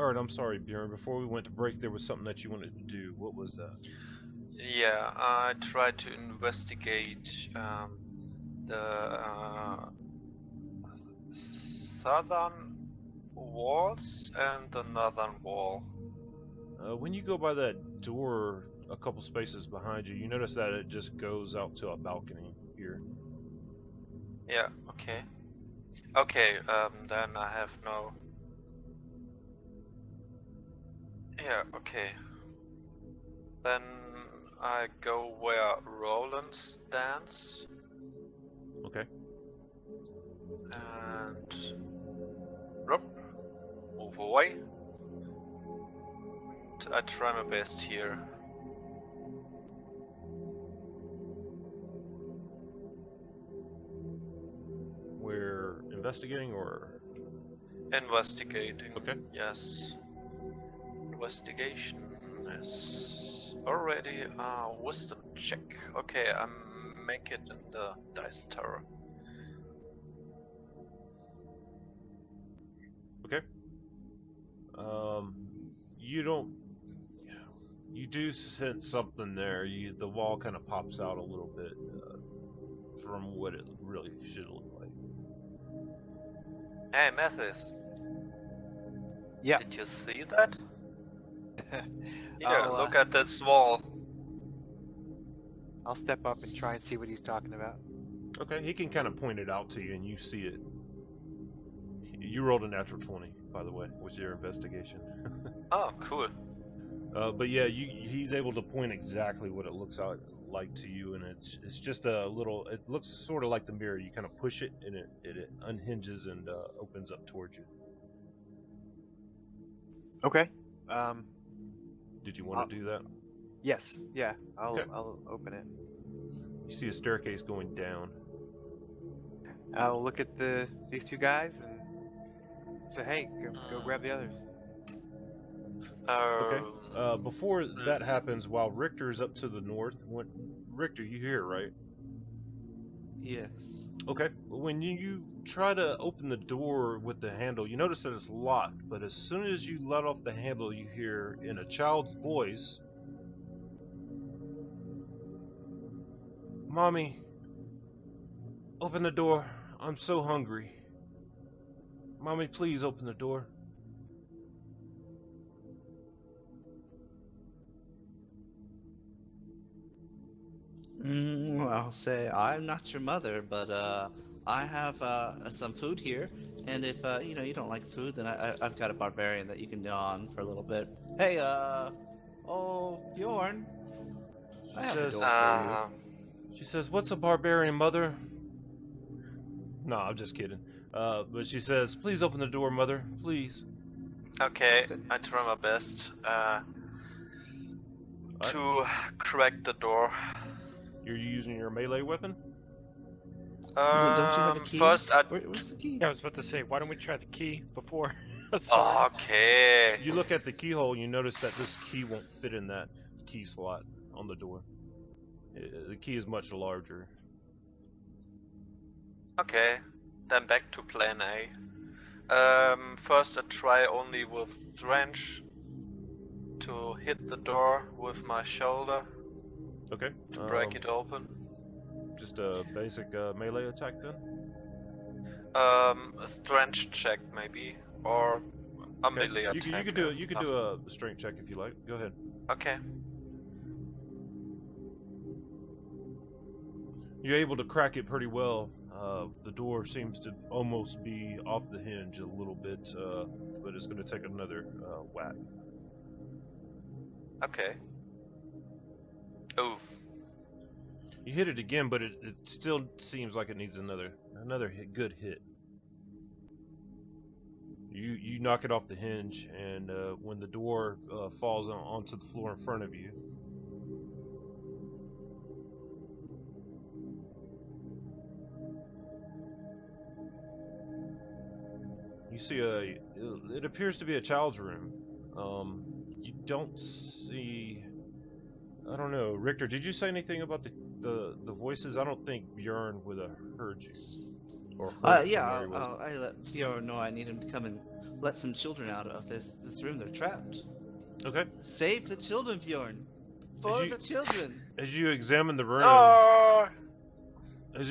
Alright, I'm sorry, Bjorn. Before we went to break, there was something that you wanted to do. What was that? Yeah, I tried to investigate the southern walls and the northern wall. When you go by that door a couple spaces behind you, you notice that it just goes out to a balcony here. Yeah, okay. Okay, then I have no... Yeah, okay. Then I go where Roland stands. Okay. And... move away. And I try my best here. We're investigating, or? Investigating. Okay. Yes. Investigation is already a wisdom check. Okay, I make it in the dice tower. Okay. You don't. You do sense something there. The wall kind of pops out a little bit from what it really should look like. Hey, Mathis. Yeah. Did you see that? Yeah, look at this wall. I'll step up and try and see what he's talking about. Okay, he can kind of point it out to you, and you see it. You rolled a natural 20, by the way, with your investigation. Oh, cool. But yeah, he's able to point exactly what it looks like to you, and it's just a little. It looks sort of like the mirror. You kind of push it, and it unhinges and opens up towards you. Okay. Did you want to do that? Yes. Yeah. Okay. I'll open it. You see a staircase going down. I'll look at these two guys and say, "Hey, go grab the others." Okay. Before that happens, while Richter's up to the north, Richter, you hear, right? Yes. Okay. When you try to open the door with the handle, you notice that it's locked, but as soon as you let off the handle, you hear in a child's voice, "Mommy, open the door. I'm so hungry. Mommy, please open the door." I'll say I'm not your mother, but I have some food here, and if you don't like food, then I've got a barbarian that you can gnaw on for a little bit. Hey, oh Bjorn, I have a door for She says, "What's a barbarian, mother?" No, I'm just kidding. But she says, "Please open the door, mother, please." Okay, I try my best to crack the door. You're using your melee weapon? Don't you have a key? First, Where's the key? Yeah, I was about to say, why don't we try the key before? Okay. You look at the keyhole, you notice that this key won't fit in that key slot on the door. The key is much larger. Okay, then back to plan A. First I try only with drench to hit the door with my shoulder Okay. to break it open. Just a basic melee attack then? A strength check maybe, or a Okay. melee attack. You could do a strength check if you like. Go ahead. Okay. You're able to crack it pretty well. The door seems to almost be off the hinge a little bit, but it's going to take another whack. Okay. Oof. You hit it again, but it still seems like it needs another good hit. You knock it off the hinge, and when the door falls onto the floor in front of you, you see it appears to be a child's room. You don't see. I don't know, Richter. Did you say anything about the voices? I don't think Bjorn would have heard you. or hurt Yeah, from where he was. I let Theo know I need him to come and let some children out of this room. They're trapped. Okay. Save the children, Bjorn. For you- the children. As you examine the room, Oh! I'm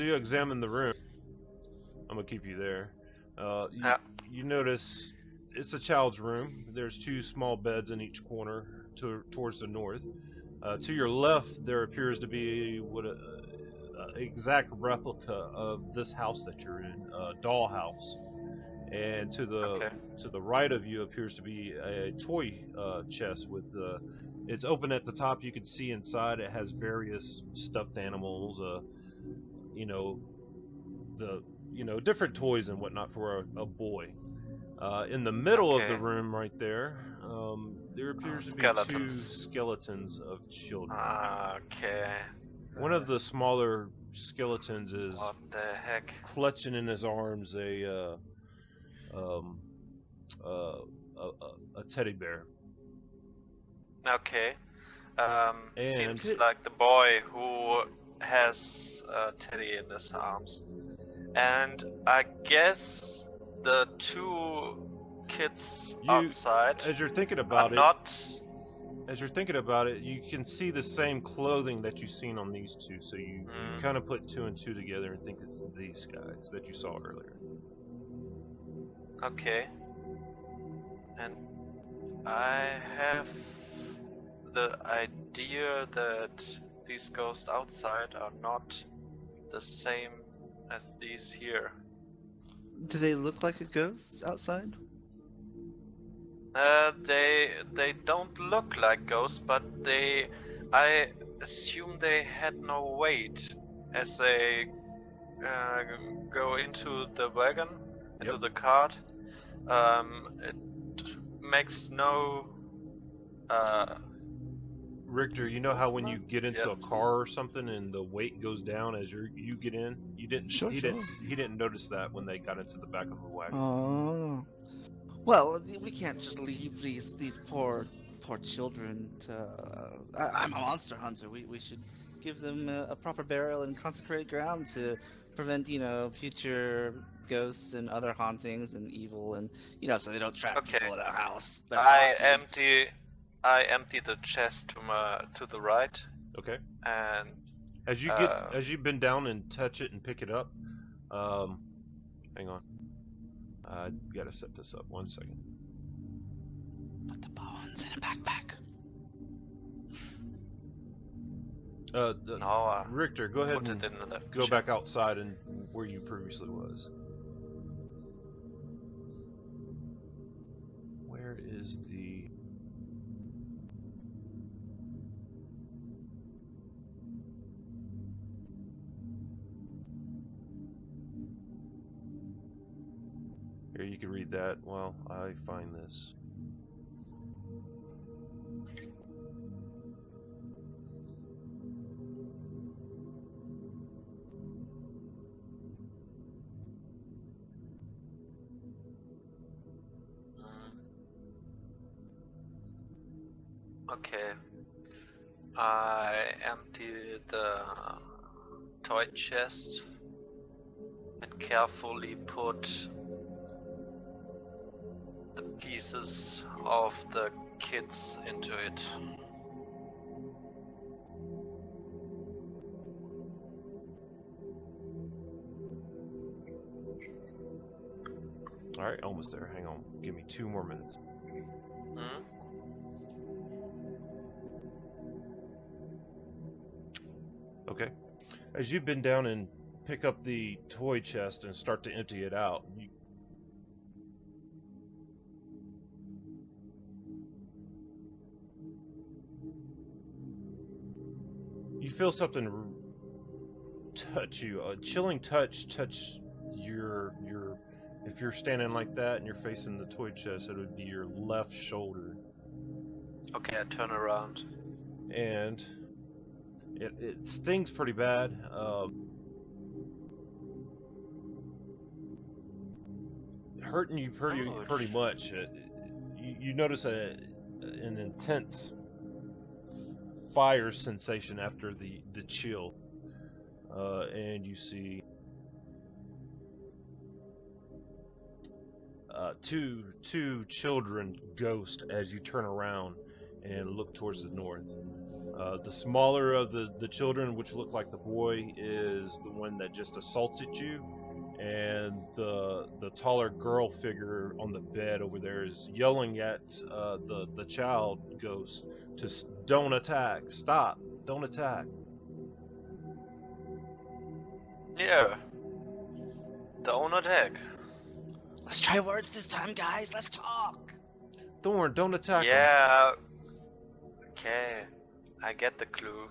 gonna keep you there. Yeah. You notice it's a child's room. There's 2 small beds in each corner towards the north. To your left, there appears to be what a exact replica of this house that you're in, a doll house. And to the right of you appears to be a toy chest with it's open at the top. You can see inside. It has various stuffed animals, different toys and whatnot for a boy. In the middle of the room, right there, there appears to be 2 skeletons of children. Okay. One of the smaller skeletons is What the heck? clutching in his arms a teddy bear. Okay. And- Seems like the boy who has a teddy in his arms. And I guess the 2 kids outside As you're thinking are about it, not... as you're thinking about it, you can see the same clothing that you've seen on these 2. So you kind of put 2 and 2 together and think it's these guys that you saw earlier. Okay. And I have the idea that these ghosts outside are not the same as these here. Do they look like a ghost outside? They don't look like ghosts, but I assume they had no weight as they go into the wagon, into the cart. It makes no. Richter, you know how when you get into a car or something and the weight goes down as you get in? He didn't notice that when they got into the back of the wagon. Oh. Well, we can't just leave these poor children to. I'm a monster hunter. We should give them a proper burial and consecrated ground to prevent, future ghosts and other hauntings and evil, and so they don't trap people in a house. That's I empty the chest to the right. Okay. And as you bend down and touch it and pick it up, hang on. I gotta set this up 1 second. Put the bones in a backpack. Richter, go ahead put and it in the go chest. back outside and where you previously was. Where is the... Here, you can read that while I find this. Okay. I empty the toy chest and carefully put the pieces of the kids into it. Alright, almost there. Hang on. Give me 2 more minutes. Okay. As you bend down and pick up the toy chest and start to empty it out, you feel something touch you. A chilling touch your if you're standing like that and you're facing the toy chest, it would be your left shoulder. Okay, I turn around. And it stings pretty bad. Hurting you pretty much. You notice an intense fire sensation after the chill, and you see two children ghost as you turn around and look towards the north. The smaller of the children, which look like the boy, is the one that just assaulted you, and the taller girl figure on the bed over there is yelling at the child ghost to don't attack, stop, don't attack. Yeah. Don't attack. Let's try words this time, guys. Let's talk. Thorn, don't attack him. Yeah. Okay. I get the clue.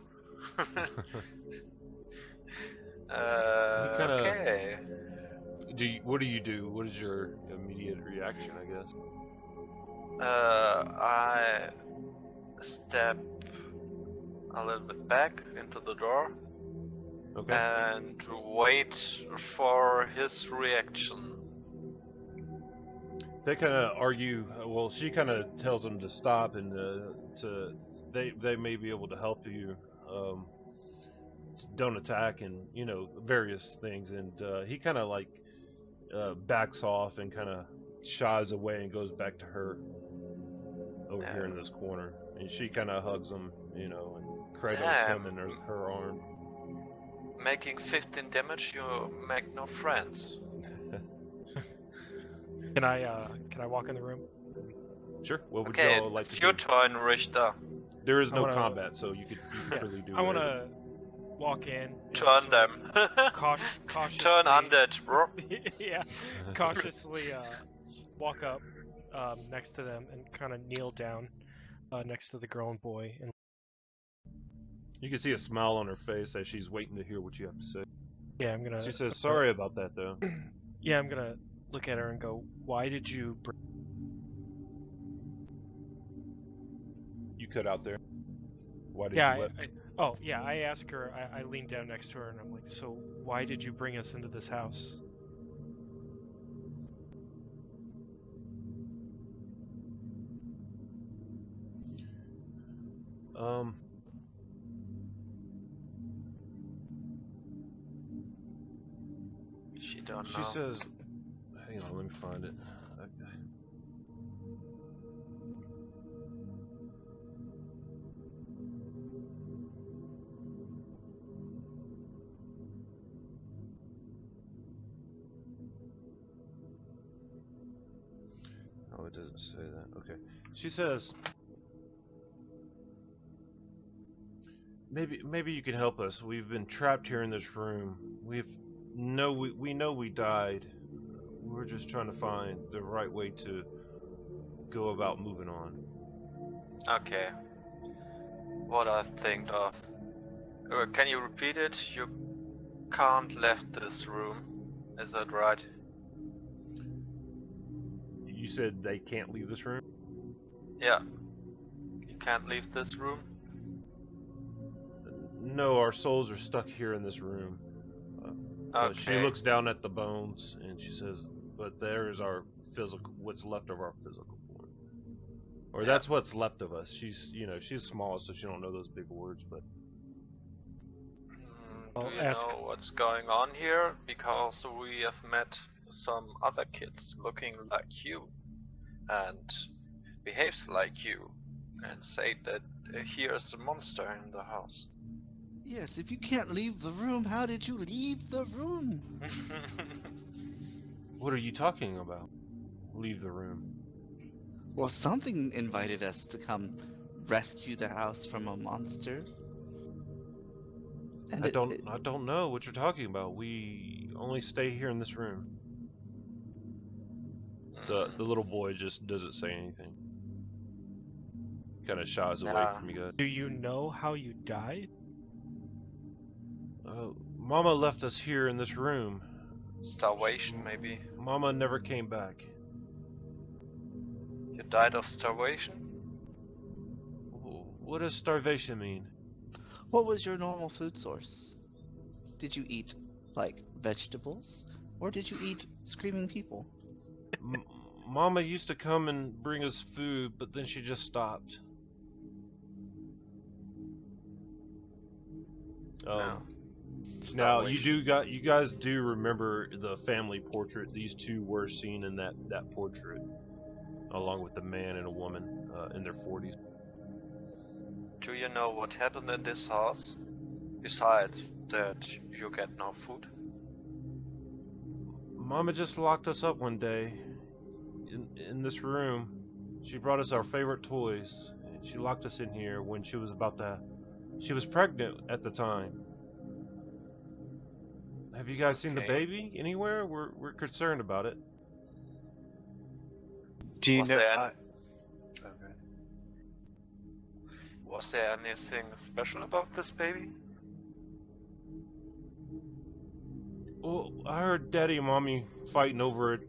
Okay. What do you do? What is your immediate reaction, I guess? I step a little bit back into the door. Okay. And wait for his reaction. They kind of argue. Well, she kind of tells them to stop and they may be able to help you. Don't attack and various things. And he kind of like backs off and kind of shies away and goes back to her over here in this corner. And she kind of hugs him, and cradles him in her arm. Making 15 damage, you make no friends. Can I walk in the room? Sure. What would Okay, y'all like to it's do? your turn, Richter. There is no combat, so you could freely do. I want to walk in. and Turn them. cautiously. Turn undead, bro. Yeah. Cautiously walk up next to them and kind of kneel down next to the girl and boy. And You can see a smile on her face as she's waiting to hear what you have to say. yeah, I'm gonna. She says, "Sorry about that, though." Yeah, I'm gonna look at her and go, "Why did you bring?" You cut out there. Why did Yeah, you what? I ask her. I lean down next to her and I'm like, "So why did you bring us into this house?" She don't know. She says, "Hang on, let me find it." Oh, it doesn't say that. Okay. She says, Maybe you can help us. We've been trapped here in this room. We know we died. We're just trying to find the right way to go about moving on." Okay. What I think of. Can you repeat it? You can't left this room. Is that right? You said they can't leave this room? Yeah. You can't leave this room? No, our souls are stuck here in this room. Okay. She looks down at the bones and she says, "But there's our physical, what's left of our physical form, or that's what's left of us." She's small, so she don't know those big words, but Do I'll you ask- know what's going on here? Because we have met some other kids looking like you and behaves like you and say that here's a monster in the house. Yes, if you can't leave the room, how did you leave the room? what are you talking about? Leave the room. Well, something invited us to come rescue the house from a monster. And I don't know what you're talking about. We only stay here in this room. The little boy just doesn't say anything. Kind of shies away from you guys. Do you know how you died? Mama left us here in this room. Starvation, maybe. Mama never came back. You died of starvation? What does starvation mean? What was your normal food source? Did you eat, like, vegetables? Or did you eat screaming people? Mama used to come and bring us food, but then she just stopped. No. Now starvation. you guys do remember the family portrait. These two were seen in that portrait, along with a man and a woman in their 40s. Do you know what happened in this house? Besides that you get no food? Mama just locked us up one day in this room. She brought us our favorite toys. And she locked us in here when she was she was pregnant at the time. Have you guys seen the Okay. baby anywhere? We're concerned about it. Do you Was know? there Was there anything special about this baby? Well, I heard Daddy and Mommy fighting over it,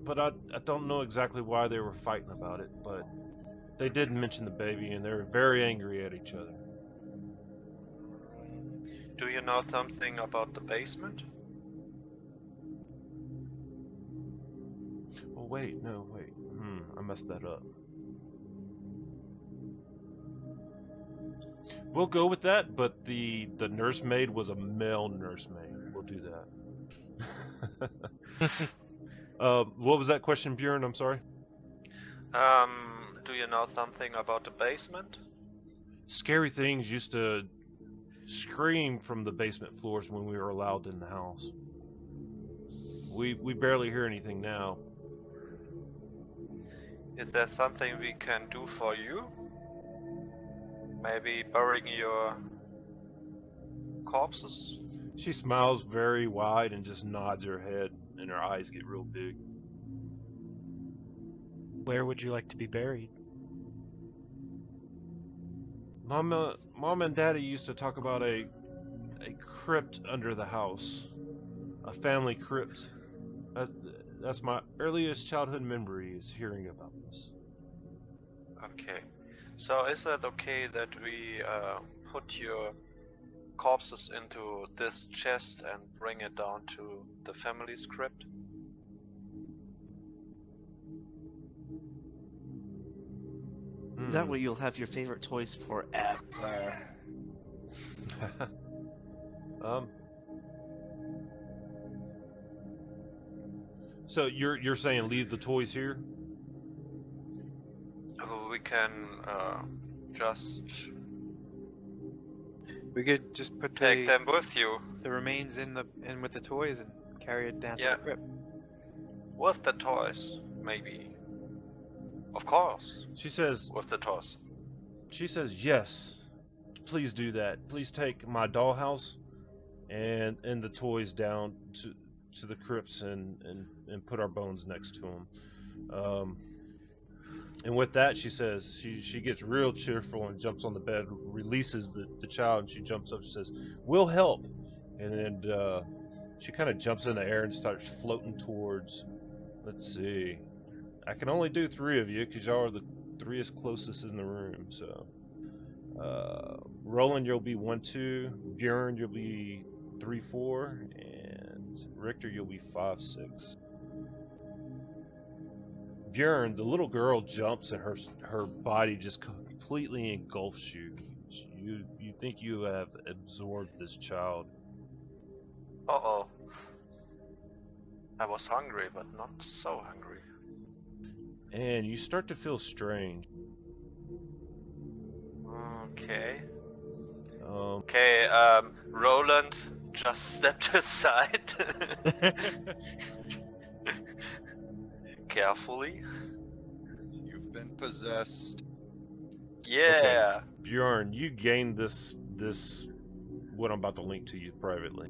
but I don't know exactly why they were fighting about it, but they did mention the baby, and they were very angry at each other. Do you know something about the basement? Oh, wait, no, wait. I messed that up. We'll go with that, but the nursemaid was a male nursemaid. We'll do that. What was that question, Bjorn? I'm sorry. Do you know something about the basement? Scary things used to scream from the basement floors when we were allowed in the house. We barely hear anything now. Is there something we can do for you? Maybe burying your corpses? She smiles very wide and just nods her head, and her eyes get real big. Where would you like to be buried? Mom and Daddy used to talk about a crypt under the house, a family crypt. That's my earliest childhood memory, is hearing about this. Okay. So is it okay that we put your corpses into this chest and bring it down to the family's crypt? That way you'll have your favorite toys forever. So you're saying leave the toys here? We can just We could just put take them with you. the remains in with the toys and carry it down to Yeah. the crypt. With the toys, maybe. Of course, She says with the toys. yes. Please do that. Please take my dollhouse and the toys down to the crypts and put our bones next to them. And with that, she says, she gets real cheerful and jumps on the bed, releases the child, and she jumps up and says, "We'll help." And then she kind of jumps in the air and starts floating towards, let's see, I can only do 3 of you because y'all are the 3 closest in the room. So Roland, you'll be 1, 2. Bjorn, you'll be 3, 4, and Richter, you'll be 5, 6. Bjorn, the little girl jumps and her body just completely engulfs you. You think you have absorbed this child. Uh-oh. I was hungry, but not so hungry. And you start to feel strange. Okay. Okay. Roland just stepped aside. Carefully. You've been possessed. Yeah. Bjorn, you gained this what I'm about to link to you privately.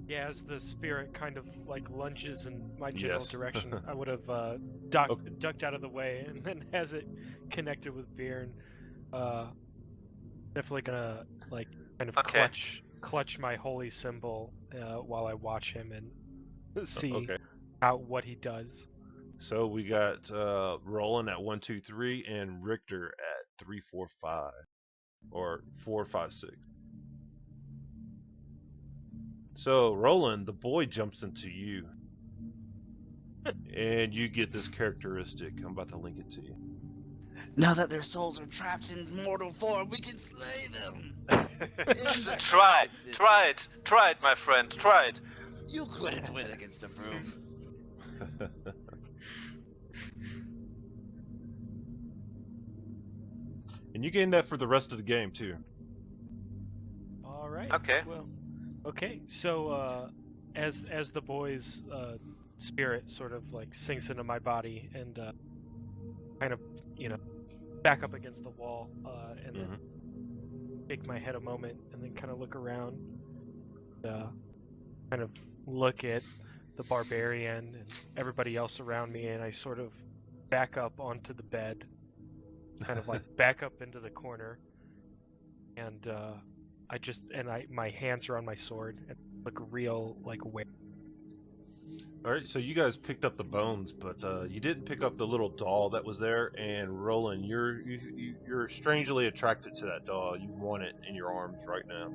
Yeah, as the spirit kind of like lunges in my general Yes. direction, I would have Okay. ducked out of the way, and then as it connected with Baern, definitely gonna like kind of Okay. clutch my holy symbol while I watch him and see Okay. what he does. So we got Roland at 1, 2, 3, and Richter at 3, 4, 5, or 4, 5, 6. So Roland, the boy jumps into you, and you get this characteristic. I'm about to link it to you. Now that their souls are trapped in mortal form, we can slay them. Try it, my friend, try it. You couldn't win against a broom. And you gain that for the rest of the game too. All right. Okay. Well, okay. So, as the boy's spirit sort of like sinks into my body and kind of, back up against the wall, and then shake my head a moment, and then kind of look around, kind of look at the barbarian and everybody else around me, and I sort of back up onto the bed, kind of like back up into the corner, and my hands are on my sword and look real like aware. All right, so you guys picked up the bones, but you didn't pick up the little doll that was there. And Roland, you're strangely attracted to that doll. You want it in your arms right now.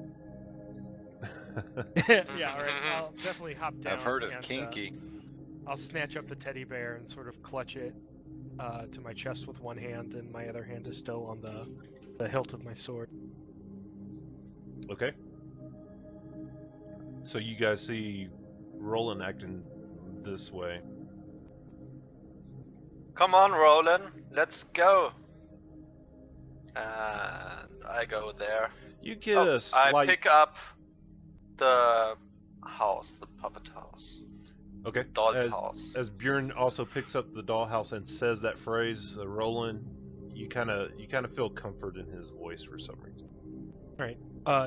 Yeah, all right. I'll definitely hop down. I've heard of and, kinky. I'll snatch up the teddy bear and sort of clutch it to my chest with one hand, and my other hand is still on the hilt of my sword. Okay. So you guys see Roland acting this way. Come on, Roland, let's go. And I go there. You get a slight. I pick up the house, the puppet house. Okay. Doll's house. As Bjorn also picks up the dollhouse and says that phrase, Roland, you kind of feel comfort in his voice for some reason. All right.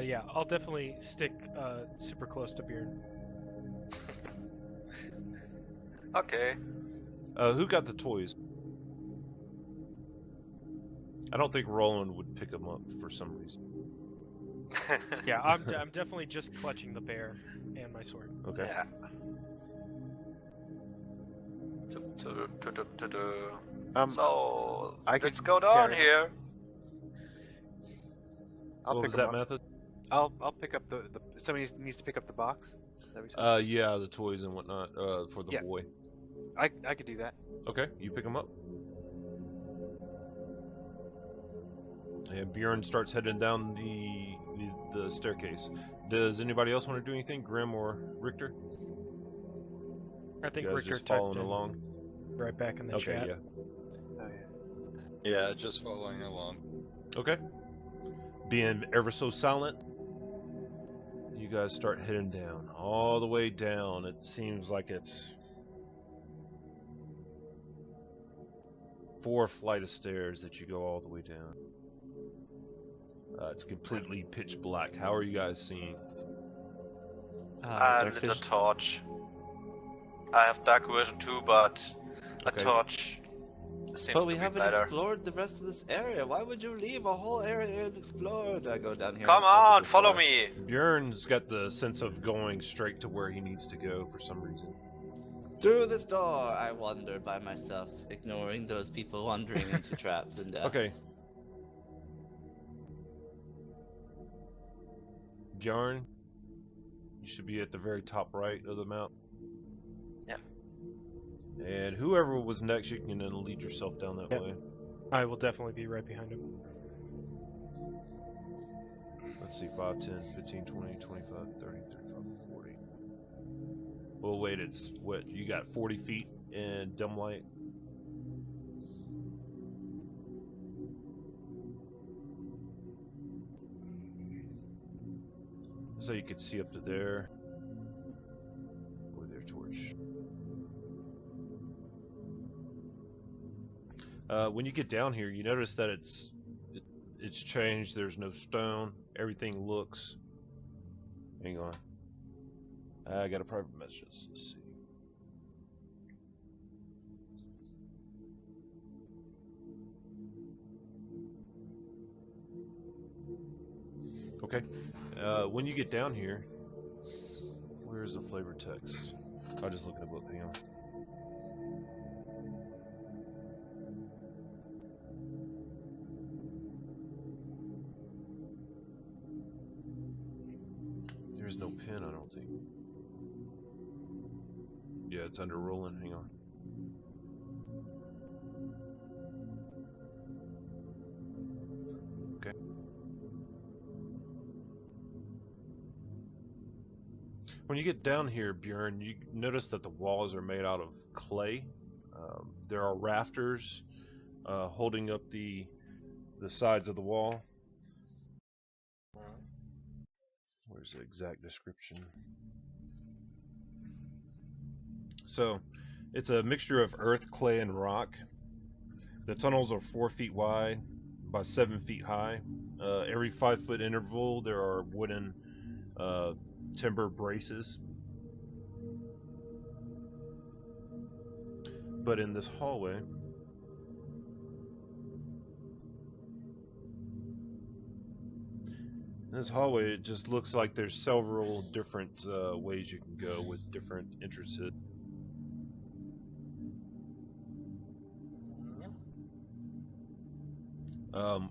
Yeah, I'll definitely stick super close to Baern. Okay. Who got the toys? I don't think Roland would pick them up for some reason. Yeah, I'm definitely just clutching the bear and my sword. Okay. Yeah. So let's go down here. I'll What pick was them that up. method? I'll pick up the somebody needs to pick up the box. Is that what you said? Yeah, the toys and whatnot for the Yeah. boy. I could do that. Okay, you pick them up. And Bjorn starts heading down the staircase. Does anybody else want to do anything? Grymm or Richter? I think You guys Richter just typed following in along. right back in the Okay, chat. yeah. Oh yeah. Yeah, just following along. Okay. Being ever so silent, you guys start heading down. All the way down. It seems like it's 4 flight of stairs that you go all the way down. It's completely pitch black. How are you guys seeing? I lit a torch. I have dark vision too, but Okay. a torch seems But to we be haven't better. explored the rest of this area. Why would you leave a whole area unexplored? I go down here. Come and open on, this follow door. me. Bjorn's got the sense of going straight to where he needs to go for some reason. Through this door, I wander by myself, ignoring those people wandering into traps and death. Okay. Bjorn, you should be at the very top right of the map. Yeah. And whoever was next, you can then lead yourself down that Yeah. way. I will definitely be right behind him. Let's see, 5, 10, 15, 20, 25, 30, 35, 40. Well, wait, it's what? You got 40 feet in dim light? So you could see up to there. With their torch. When you get down here, you notice that it's changed. There's no stone. Everything looks. Hang on. I got a private message. Let's see. Okay. When you get down here, where's the flavor text? I'll just look it up. Hang on. There's no pin, I don't think. Yeah, it's under Roland. Hang on. When you get down here, Bjorn, you notice that the walls are made out of clay. There are rafters holding up the sides of the wall. Where's the exact description? So, it's a mixture of earth, clay, and rock. The tunnels are 4 feet wide by 7 feet high. Every 5-foot interval, there are wooden timber braces. But in this hallway, it just looks like there's several different ways you can go with different entrances.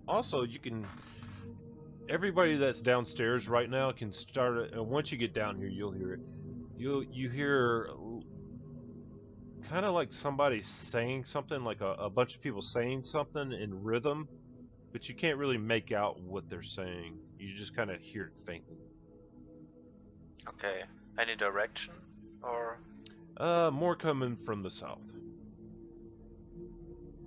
Also, you can. Everybody that's downstairs right now can start. Once you get down here, you'll hear it. You hear kind of like somebody saying something, like a bunch of people saying something in rhythm, but you can't really make out what they're saying. You just kind of hear it faintly. Okay. Any direction or? More coming from the south.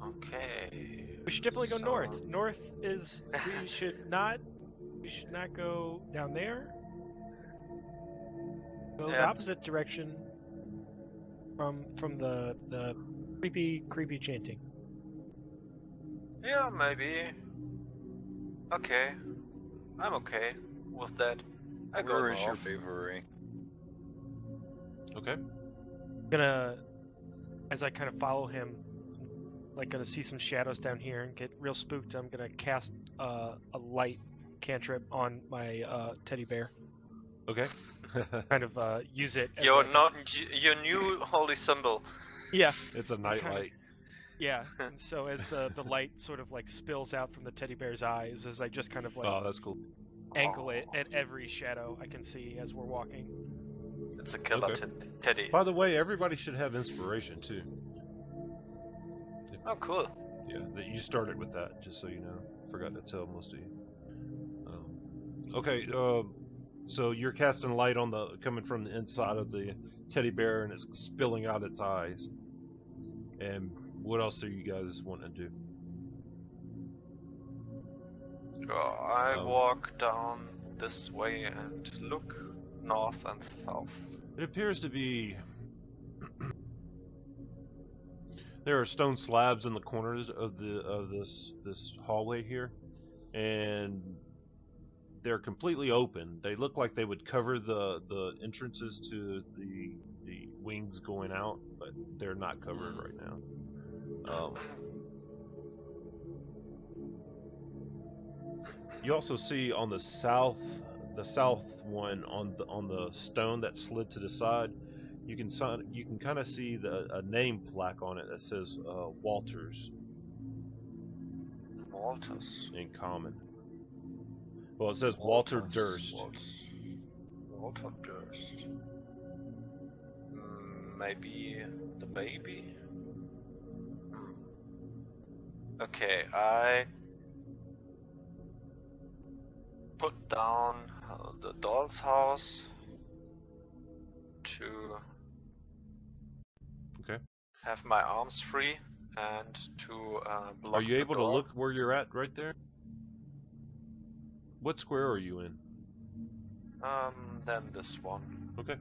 Okay. We should definitely go north. North is we should not go down there. Go the opposite direction from the creepy chanting. Yeah, maybe. Okay. I'm okay with that. I go Where is your north. bravery? Okay. Gonna, as I kind of follow him, like gonna see some shadows down here and get real spooked. I'm gonna cast a light cantrip on my teddy bear. Okay. Kind of use it as Your like your new holy symbol. yeah. It's a nightlight. Yeah, and so as the light sort of like spills out from the teddy bear's eyes, as I just kind of like Oh, that's cool. angle it at every shadow I can see as we're walking. It's a killer Okay. teddy. By the way, everybody should have inspiration too. Oh, cool. Yeah, that you started with that, just so you know. Forgot to tell most of you. Okay, so you're casting light on coming from the inside of the teddy bear, and it's spilling out its eyes. And what else do you guys want to do? I walk down this way and look north and south. It appears to be. There are stone slabs in the corners of this hallway here, and they're completely open. They look like they would cover the entrances to the wings going out, but they're not covered right now. You also see on the south one on the stone that slid to the side. You can kind of see a name plaque on it that says Walters Walters. in common. Well, it says Walter Durst. Walter Durst. Maybe the baby? Okay, I put down the doll's house to have my arms free and to block. Are you the able to door. look where you're at right there? What square are you in? Then this one. Okay.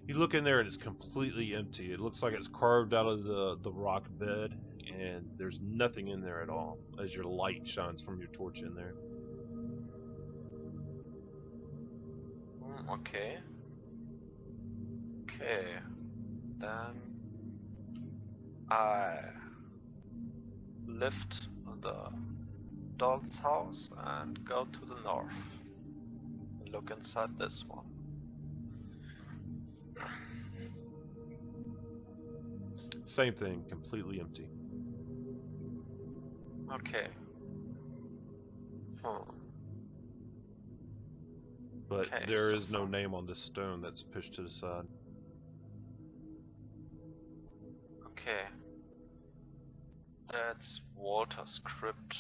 You look in there and it's completely empty. It looks like it's carved out of the rock bed, and there's nothing in there at all as your light shines from your torch in there. Okay. Okay. Then I lift the doll's house and go to the north. Look inside this one. Same thing, completely empty. Okay. But Okay, there so is no far. name on this stone that's pushed to the side. Okay. That's Walter's crypt.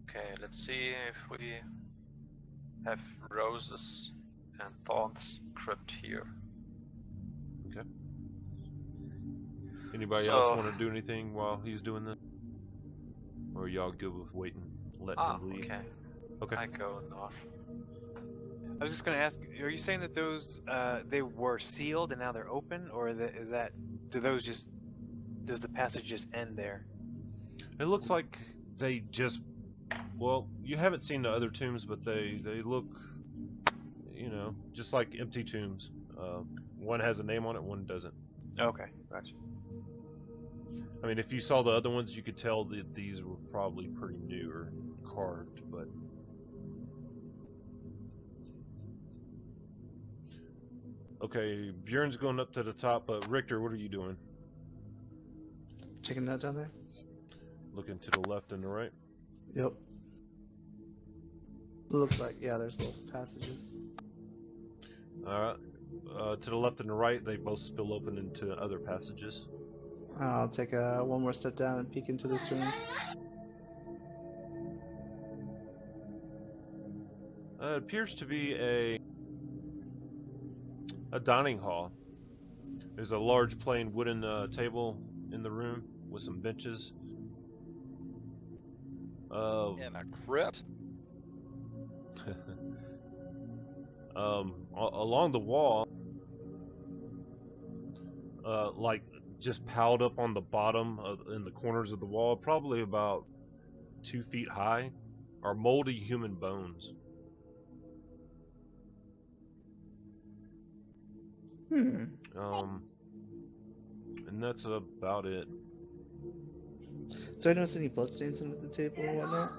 Okay, let's see if we have roses and Thorn's crypt here. Okay. Anybody So- else want to do anything while he's doing this? Or y'all good with waiting, letting him leave? Okay. Okay. I go north. I was just gonna ask, are you saying that those they were sealed and now they're open, or does the passage just end there? It looks like they just, well, you haven't seen the other tombs, but they look, you know, just like empty tombs. One has a name on it, one doesn't. Okay, gotcha. I mean, if you saw the other ones, you could tell that these were probably pretty new or carved, but... Okay, Bjorn's going up to the top, but Richter, what are you doing? Checking that down there? Looking to the left and the right? Yep. Looks like, yeah, there's little passages. Alright. To the left and the right, they both spill open into other passages. I'll take one more step down and peek into this room. It appears to be a dining hall. There's a large plain wooden table in the room with some benches. In a crypt? Along the wall, like just piled up on the bottom in the corners of the wall, probably about 2 feet high, are moldy human bones. And that's about it. Do I notice any bloodstains under the table or whatnot?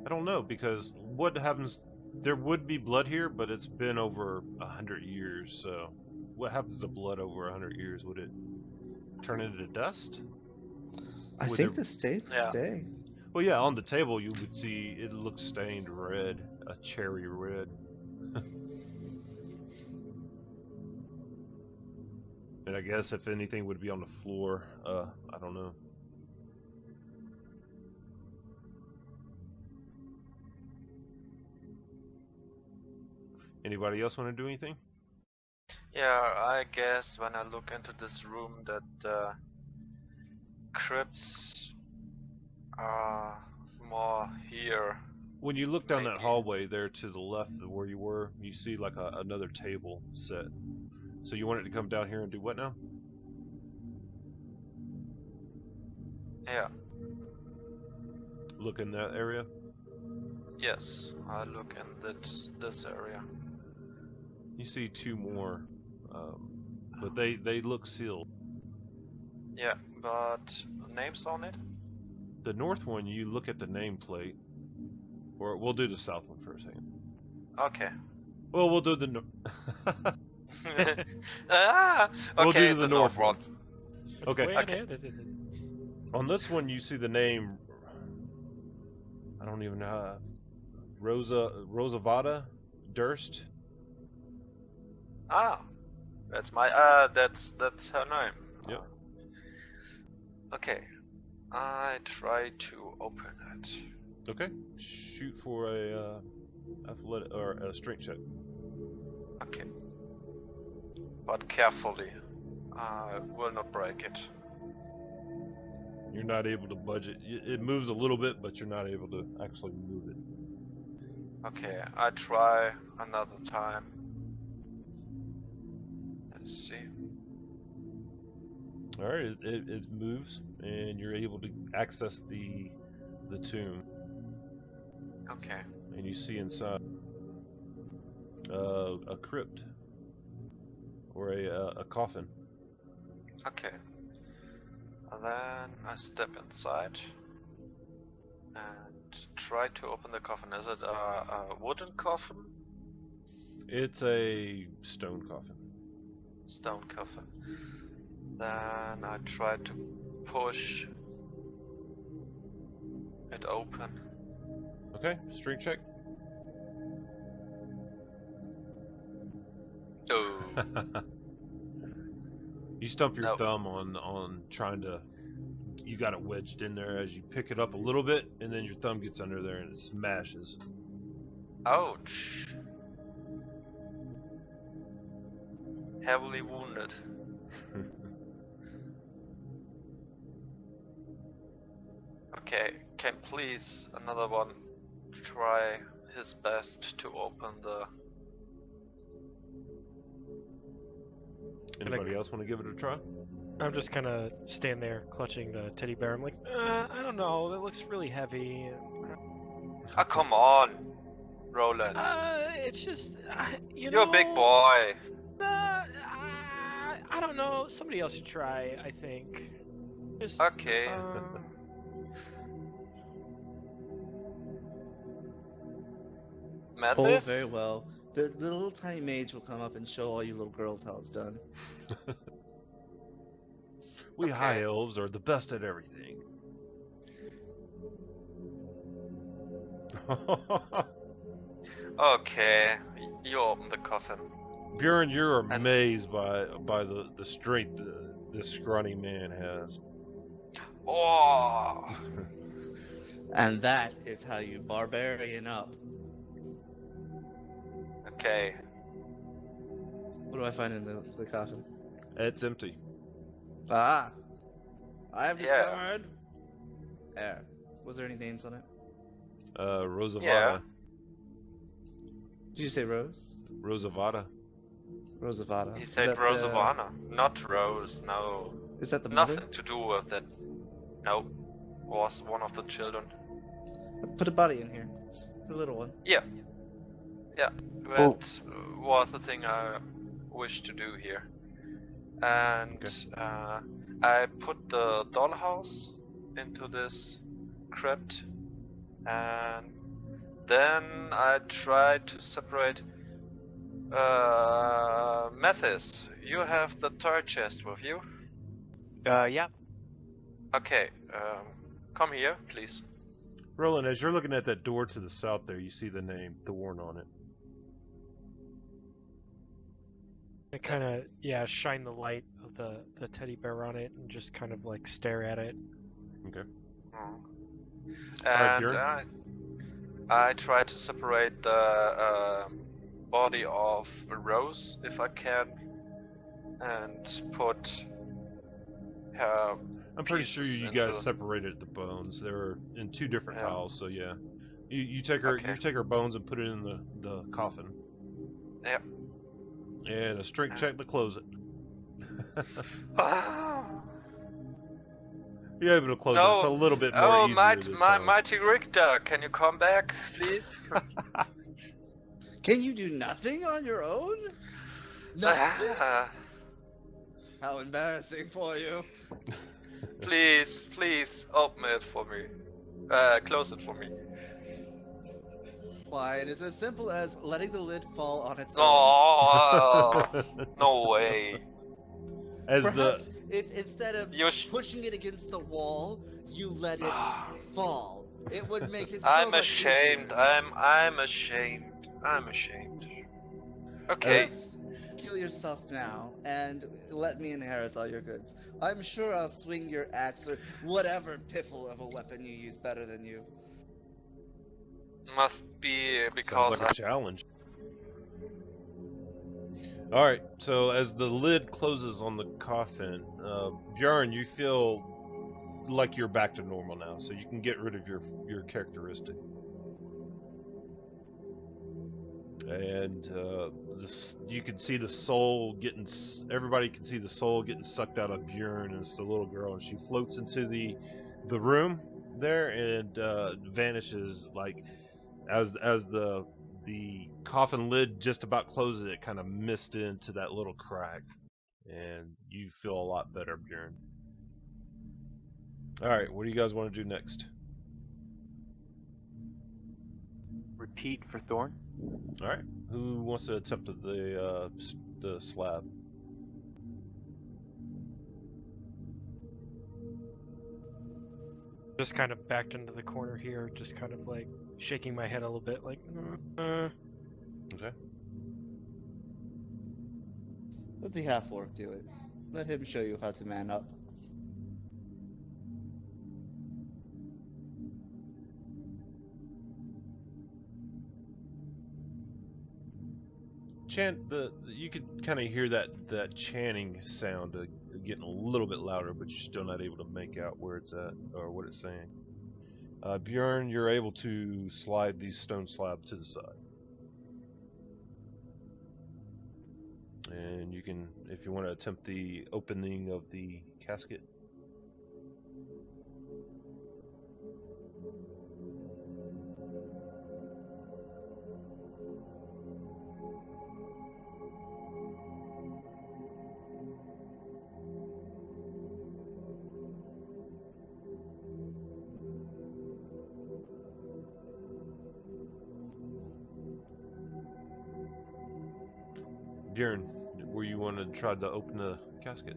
I don't know, because what happens, there would be blood here, but it's been over 100 years, so what happens to blood over 100 years? Would it turn into dust? I Would think there- the stains Yeah. stay. Well, yeah, on the table you would see it looks stained red, a cherry red. And I guess if anything would be on the floor, I don't know. Anybody else want to do anything? Yeah, I guess when I look into this room that crypts are more here. When you look down that Maybe. hallway there to the left of where you were, you see like another table set. So you want it to come down here and do what now? Yeah, Look in that area? yes, I look in this area. You see 2 more, but they look sealed. Yeah, but names on it? The north one, you look at the nameplate, or we'll do the south one for a second. Okay. Well, we'll do the Okay, we'll do the the north one. Okay. Way Okay. ahead. On this one, you see the name. I don't even know. Rosavada Durst. Ah, that's my that's her name. Yep. Okay, I try to open it. Okay. Shoot for a athletic or a strength check. Okay, but carefully. I will not break it. You're not able to budge it. It moves a little bit, but you're not able to actually move it. Okay, I try another time. Let's see. All right. It moves, and you're able to access the tomb, Okay. and you see inside a crypt or a coffin. Okay. And then I step inside and try to open the coffin. Is it a wooden coffin? It's a stone coffin. Stone coffin. Then I try to push it open. Okay, strength check. Oh. You stump your Nope. thumb on trying to you got it wedged in there as you pick it up a little bit, and then your thumb gets under there and it smashes. Ouch. Heavily wounded. Okay, can please another one try his best to open the... Anybody else want to give it a try? I'm just gonna stand there clutching the teddy bear. I'm like, I don't know, it looks really heavy. Ah, come on, Roland. It's just, you You're know... a big boy. I don't know, somebody else should try, I think. Just, Okay. Oh, Mathis? very well. The little tiny mage will come up and show all you little girls how it's done. We Okay. high elves are the best at everything. Okay, you open the coffin. Bjorn, you're amazed by the strength this scrawny man has. Oh! And that is how you barbarian up. Okay. What do I find in the coffin? It's empty. Ah! I have Yeah. discovered... There. Was there any names on it? Rosavada. Yeah. Did you say Rose? Rosavada. Rosavada. He Is said that Rosavana, not Rose, no. Is that the mother? Nothing to do with it. No. Was one of the children. Put a body in here. The little one. Yeah. Yeah. That was the thing I wished to do here. And I put the dollhouse into this crypt, and then I tried to separate. Mathis, you have the toy chest with you? Yeah. Okay, come here, please. Roland, as you're looking at that door to the south there, you see the name Thorn on it. I kind of, shine the light of the teddy bear on it and just kind of like stare at it. Okay. And Bjorn? I try to separate the body of Rose, if I can, and put her I'm pretty sure pieces you guys into- separated the bones. They're in two different Yeah. piles, so yeah. You take her Okay. you take her bones and put it in the coffin. Yep. And a strength check to close it. You're able to close it. It's a little bit more easier this time. mighty Richter, can you come back, please? Can you do nothing on your own? Nothing? How embarrassing for you. Please, open it for me. Close it for me. Why, it is as simple as letting the lid fall on its own. Oh, no way. As Perhaps if instead of You pushing it against the wall, you let it fall. It would make it so I'm much ashamed. easier. I'm ashamed. I'm ashamed. Okay. Just kill yourself now and let me inherit all your goods. I'm sure I'll swing your axe or whatever piffle of a weapon you use better than you. Must be because sounds like a challenge. Alright, so as the lid closes on the coffin, Bjorn, you feel like you're back to normal now, so you can get rid of your characteristic. And you can see the soul getting, everybody can see the soul getting sucked out of Bjorn, and it's the little girl, and she floats into the room there and vanishes, like as the coffin lid just about closes, it kind of missed into that little crack, and you feel a lot better, Bjorn. Alright, what do you guys want to do next? Repeat for Thorn. Alright, who wants to attempt the slab? Just kind of backed into the corner here, just kind of like shaking my head a little bit, like, Okay. Let the half-orc do it. Let him show you how to man up. you could kind of hear that chanting sound getting a little bit louder, but you're still not able to make out where it's at or what it's saying. Bjorn, you're able to slide the stone slab to the side, and you can, if you want to attempt the opening of the casket. Bjorn, where you want to try to open the casket?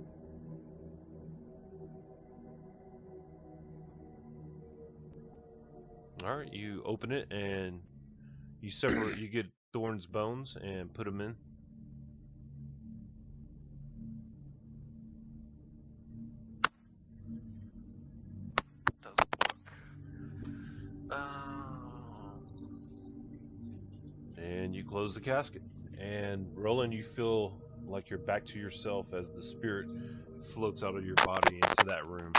Alright, you open it and you separate, you get Thorn's bones and put them in. Doesn't work. And you close the casket. And Roland, you feel like you're back to yourself as the spirit floats out of your body into that room.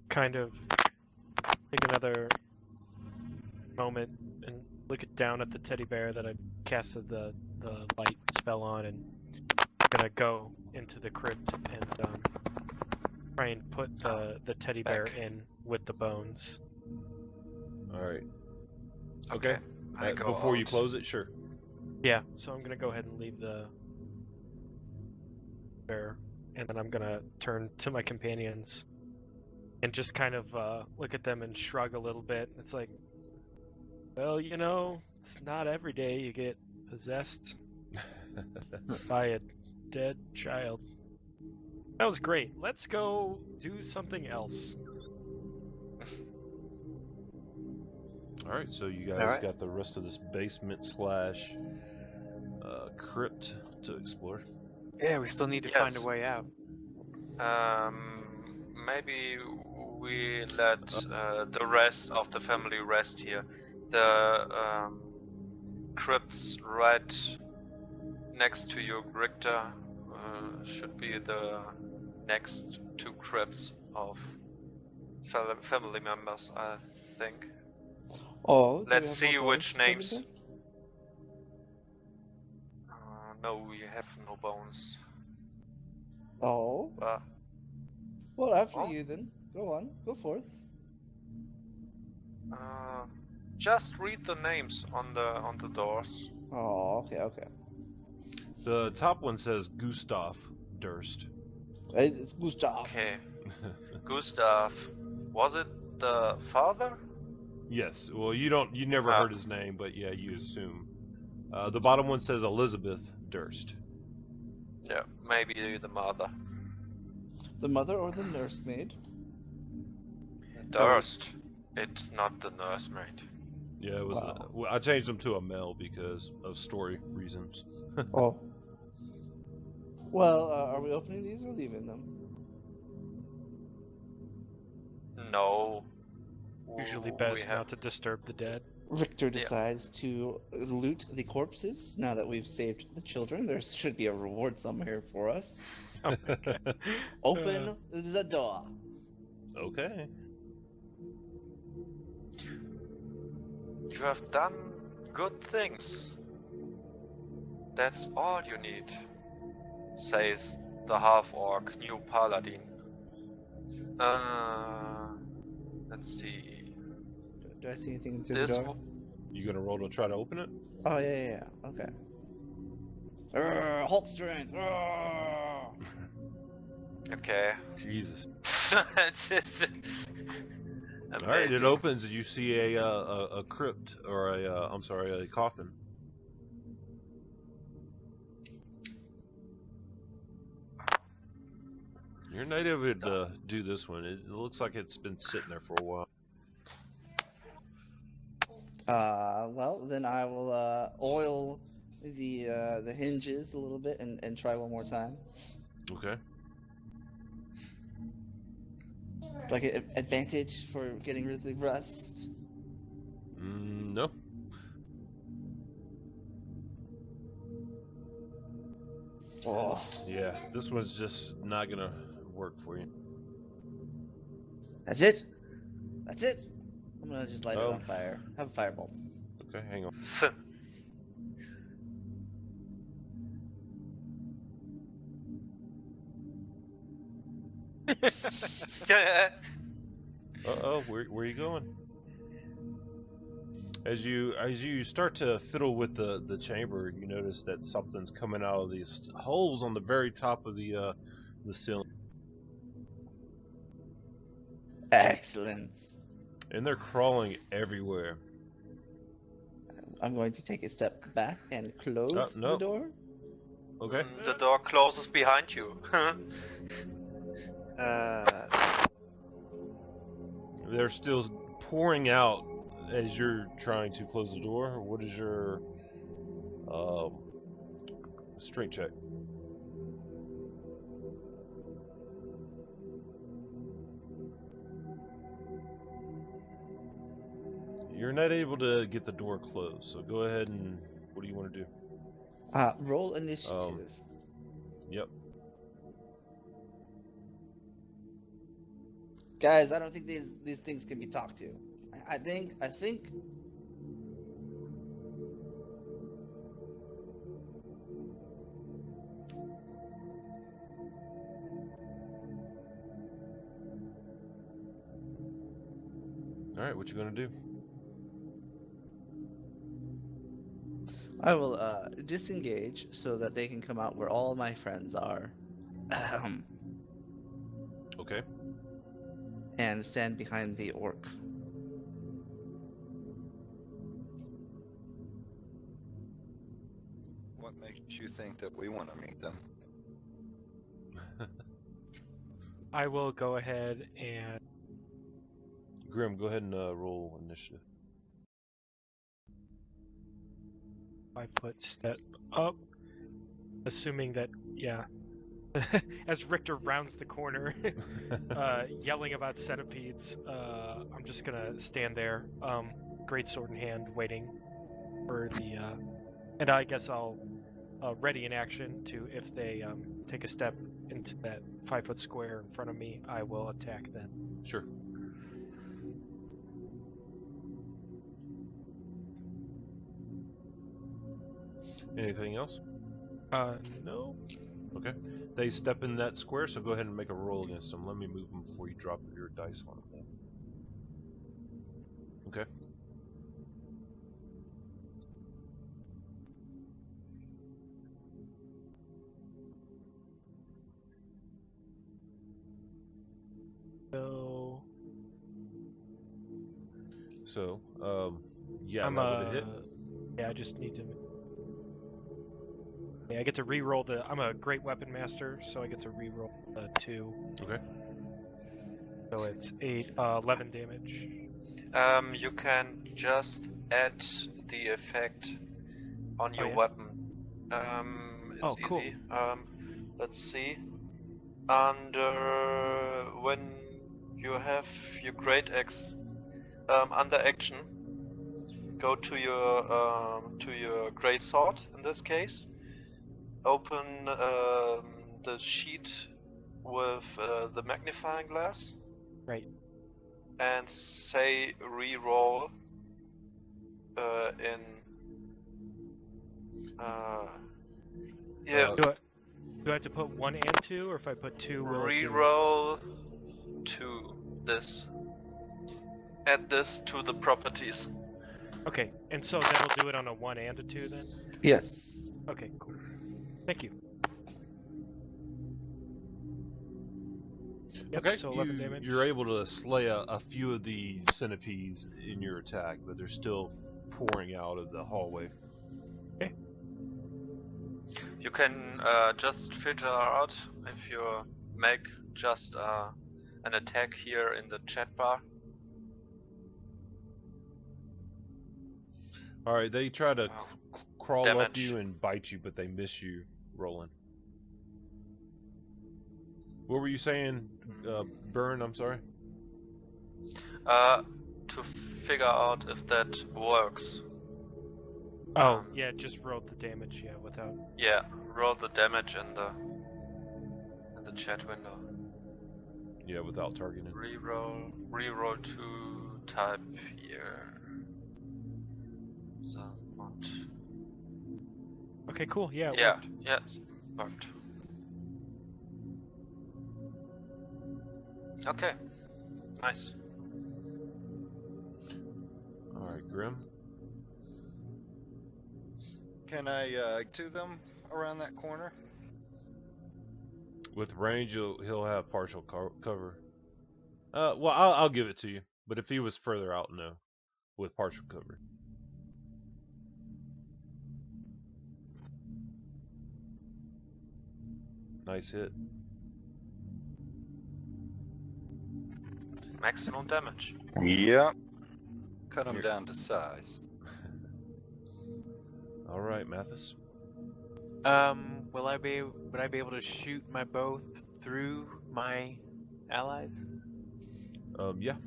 Kind of take another moment and look down at the teddy bear that I casted the light spell on, and I'm gonna go into the crypt and try and put the teddy bear in with the bones. Alright. Okay. I go before you out. close it, sure. Yeah, so I'm gonna go ahead and leave the bear, and then I'm gonna turn to my companions and just kind of look at them and shrug a little bit. It's like, well, you know, it's not every day you get possessed by a dead child. That was great. Let's go do something else. Alright, so you guys got the rest of this basement / crypt to explore. Yeah, we still need to find a way out. Maybe we let the rest of the family rest here. The crypts right next to you, Richter, should be the next two crypts of family members, I think. Oh, Let's see which names. No, we have no bones. Oh. Well, after you then. Go on. Go forth. Just read the names on the doors. Oh, okay. The top one says Gustav Durst. It's Gustav. Okay. Gustav. Was it the father? Yes. Well, you never heard his name, but yeah, you assume. The bottom one says Elizabeth Durst. Yeah, maybe the mother. The mother or the nursemaid? Durst. It's not the nursemaid. Yeah, it was. Wow. I changed them to a male because of story reasons. Oh. Well, are we opening these or leaving them? No. Usually best not to disturb the dead. Richter decides to loot the corpses. Now that we've saved the children, there should be a reward somewhere for us. Oh my God. Open the door. Okay. You have done good things. That's all you need, says the half-orc new Paladin. Let's see. Do I see anything through the door? You gonna roll to try to open it? Oh, yeah. Okay. Hulk strength. Okay. Jesus. Amazing. Alright, it opens and you see a crypt, or a coffin. You're not able to do this one. It looks like it's been sitting there for a while. Well, then I will oil the hinges a little bit and try one more time. Okay. Do I get advantage for getting rid of the rust? No. Oh, Yeah, this one's just not gonna work for you. that's it. That's it. I'm gonna just light it Oh. on fire. Have a firebolt. Okay, hang on. Uh-oh, where are you going? As you start to fiddle with the chamber, you notice that something's coming out of these holes on the very top of the ceiling, Excellent. and they're crawling everywhere. I'm going to take a step back and close no. the door. Okay. The door closes behind you. They're still pouring out as you're trying to close the door. What is your strength check? You're not able to get the door closed, so go ahead and what do you want to do? Roll initiative. Yep. Guys, I don't think these things can be talked to. I think. All right, what you gonna do? I will disengage so that they can come out where all my friends are. Okay. And stand behind the orc. What makes you think that we want to meet them? I will go ahead and Grymm, go ahead and roll initiative. I put step up, assuming that, yeah. As Richter rounds the corner, yelling about centipedes, I'm just gonna stand there, greatsword in hand, waiting for the, and I guess I'll ready in action to, if they take a step into that 5-foot square in front of me, I will attack them. Sure. Anything else? No. Okay. They step in that square, so go ahead and make a roll against them. Let me move them before you drop your dice on them. Okay. So, yeah, I'm that would hit. Yeah, I just need to. Yeah, I get to re-roll the. I'm a great weapon master, so I get to re-roll the 2. Okay. So it's 11 damage. You can just add the effect on your yeah? weapon. It's Oh, cool. easy. Let's see. Under when you have your great axe under action, go to your great sword in this case. Open the sheet with the magnifying glass. Right. And say re-roll in yeah. Do I have to put 1 and 2, or if I put 2, will it do Re-roll to this. Add this to the properties. it? Okay, and so that'll do it on a 1 and a 2 then? Yes. Okay, cool. Thank you. Yep, Okay, so 11 damage. you're able to slay a few of the centipedes in your attack, but they're still pouring out of the hallway. Okay. You can just filter out if you make just an attack here in the chat bar. Alright, they try to crawl up Damage. you and bite you, but they miss you, Roland. What were you saying, Baern? I'm sorry? To figure out if that works. Oh, yeah, just rolled the damage, yeah, without... Yeah, roll the damage in the chat window. Yeah, without targeting. Reroll to type here. So what? Okay, cool, yeah, it Yeah, worked. yes, worked. Okay, nice. Alright, Grymm. Can I to them around that corner? With range, he'll have partial cover. Well, I'll give it to you. But if he was further out, no. With partial cover. Nice hit. Maximum damage. Yep. Cut them down to size. Alright, Mathis. Would I be able to shoot my bow through my allies? Yeah.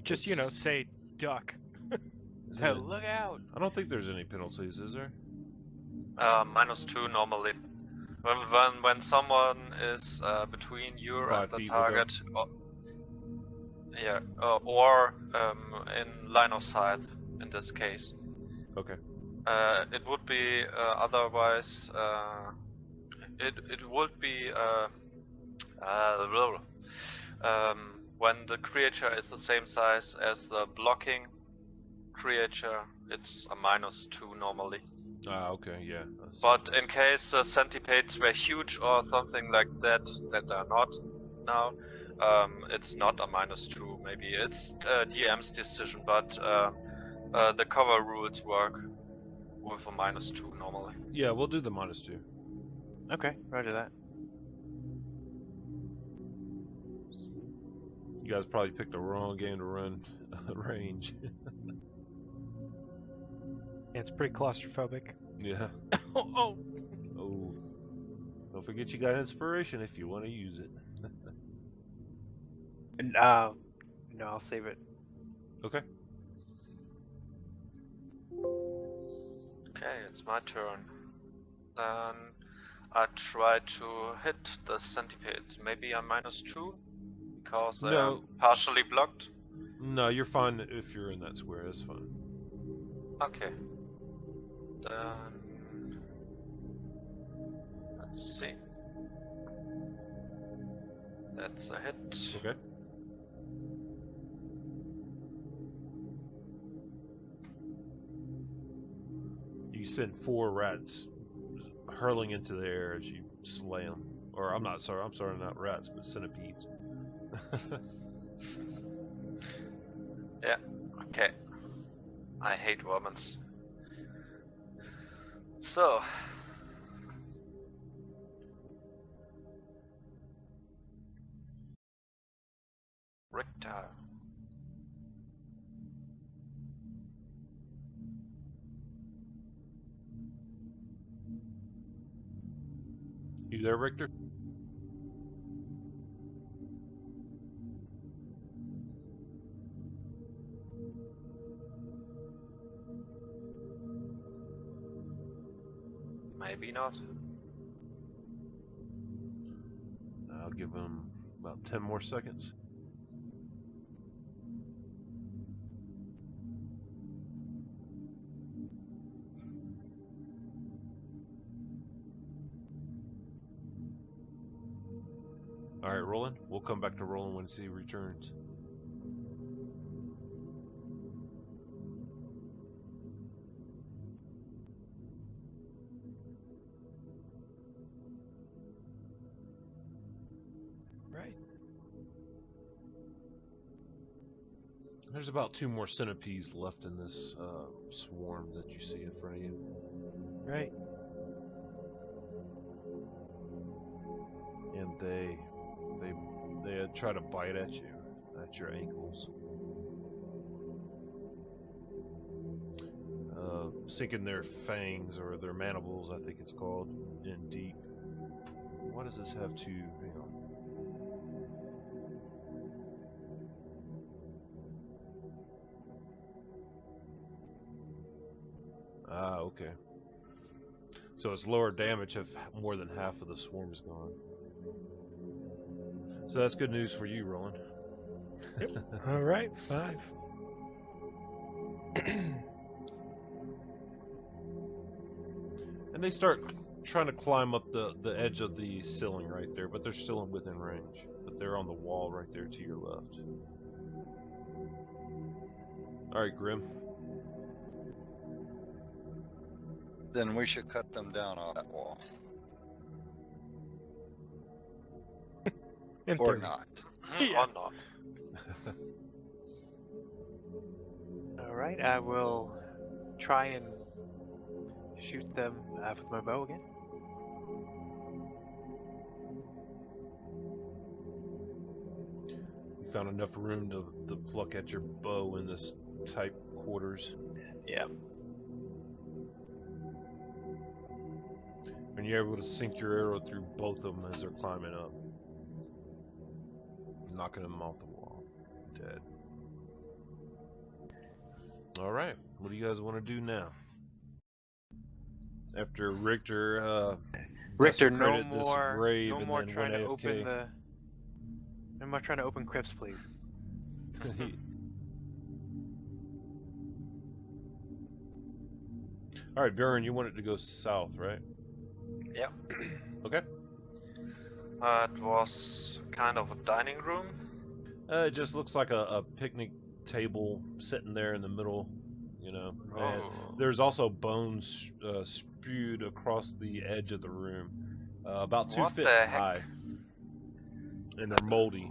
Just, you know, say duck. Is it Look out! I don't think there's any penalties, is there? -2 normally. When someone is between you 5 and the feet target, or in line of sight in this case. Okay. It would be otherwise. It would be when the creature is the same size as the blocking creature, it's a -2 normally. Ah, okay, yeah. But in case the centipedes were huge or something like that, that are not now, it's not a -2. Maybe it's DM's decision, but the cover rules work with a -2 normally. Yeah, we'll do the -2. Okay, roger that. You guys probably picked the wrong game to run range. It's pretty claustrophobic. Yeah. Oh! Oh. Don't forget you got inspiration if you want to use it. No, I'll save it. Okay. Okay, it's my turn. Then I try to hit the centipedes. Maybe a -2 because they are partially blocked. No, you're fine if you're in that square. That's fine. Okay. Then let's see. That's a hit. Okay. You send 4 rats hurling into the air as you slay them. Or I'm sorry, not rats, but centipedes. Yeah, okay. I hate Romans. So. Richter. You there, Richter? Maybe not. I'll give him about 10 more seconds. Alright, Roland. We'll come back to Roland once he returns. Right. There's about 2 more centipedes left in this swarm that you see in front of you. Right. And they try to bite at you, at your ankles. Sinking their fangs, or their mandibles, I think it's called, in deep. What does this have to... hang on. Ah, okay. So it's lower damage if more than half of the swarm is gone. So that's good news for you, Roland. All right, 5. And they start trying to climb up the edge of the ceiling right there, but they're still within range. But they're on the wall right there to your left. Alright, Grymm. Then we should cut them down off that wall. In Or theory. not. Yeah. Or not. Alright, I will try and shoot them with my bow again. You found enough room to pluck at your bow in this tight quarters. Yeah. And you're able to sink your arrow through both of them as they're climbing up. Knocking them off the wall. Dead. Alright, what do you guys want to do now? After Richter, Richter, no desecrated this more, grave no and more then trying to went open AFK. the. No more trying to open crypts, please. Alright, Baern, you want it to go south, right? Yeah. Okay. It was kind of a dining room. It just looks like a picnic table sitting there in the middle, you know. And Oh. there's also bones spewed across the edge of the room, about 2 What feet the heck? high. And they're moldy.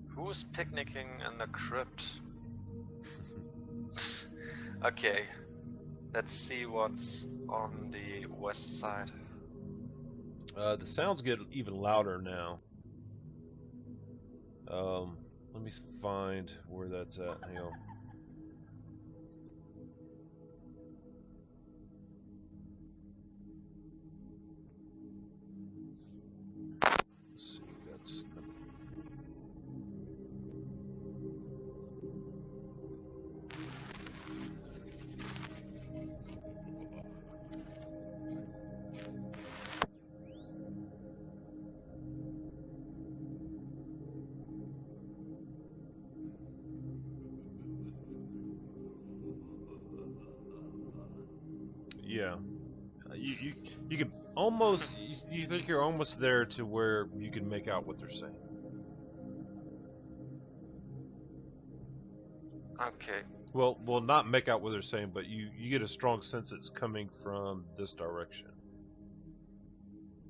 Who's picnicking in the crypt? Okay. Let's see what's on the west side. The sounds get even louder now. Let me find where that's at. Hang on. Let's see, that's yeah. You can almost you think you're almost there to where you can make out what they're saying. Okay. Well, not make out what they're saying, but you get a strong sense it's coming from this direction.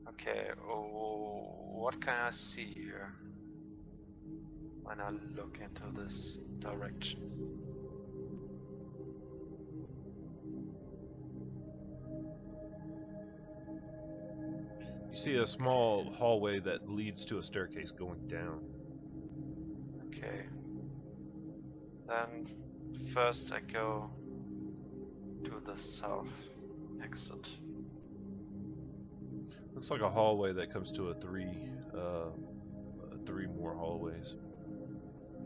Okay. Oh, what can I see here when I look into this direction? You see a small hallway that leads to a staircase going down. Okay. Then first I go to the south exit. Looks like a hallway that comes to three more hallways.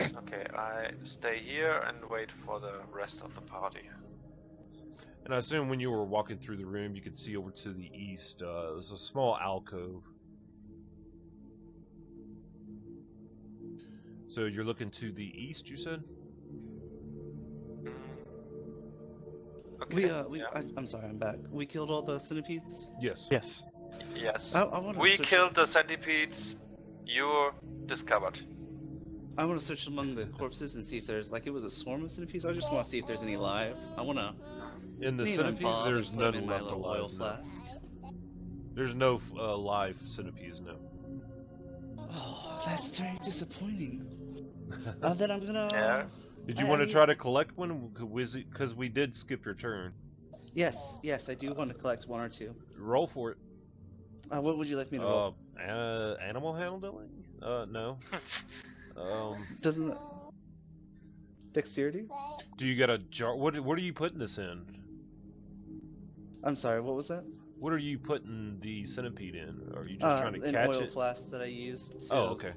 Okay, I stay here and wait for the rest of the party. And I assume when you were walking through the room, you could see over to the east. There's a small alcove. So you're looking to the east, you said? Okay. I'm sorry, I'm back. We killed all the centipedes. Yes. Yes. Yes. I want to We search. killed the centipedes. You discovered. I want to search among the corpses and see if there's it was a swarm of centipedes. I just want to see if there's any live. I want to. In the centipedes, there's none in my left little alive. oil No. flask. There's no live centipedes, no. Oh, that's very disappointing. Then I'm gonna. Yeah. Did you want to try to collect one? Because we did skip your turn. Yes, I do want to collect one or two. Roll for it. What would you like me to roll? Animal handling? No. Doesn't it... Dexterity? Do you got a jar? What are you putting this in? I'm sorry, what was that? What are you putting the centipede in? Are you just trying to an catch oil it? flask that I used to... Oh, okay.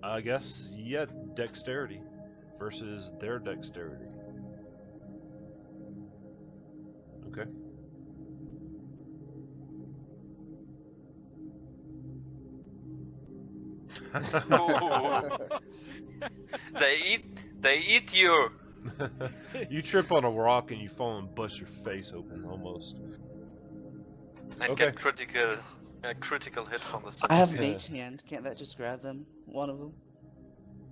I guess, yeah, dexterity versus their dexterity. Okay. They eat you. You trip on a rock and you fall and bust your face open almost. And Okay. get critical hit from the I have centipede. Yeah. mage hand. Can't that just grab them? One of them.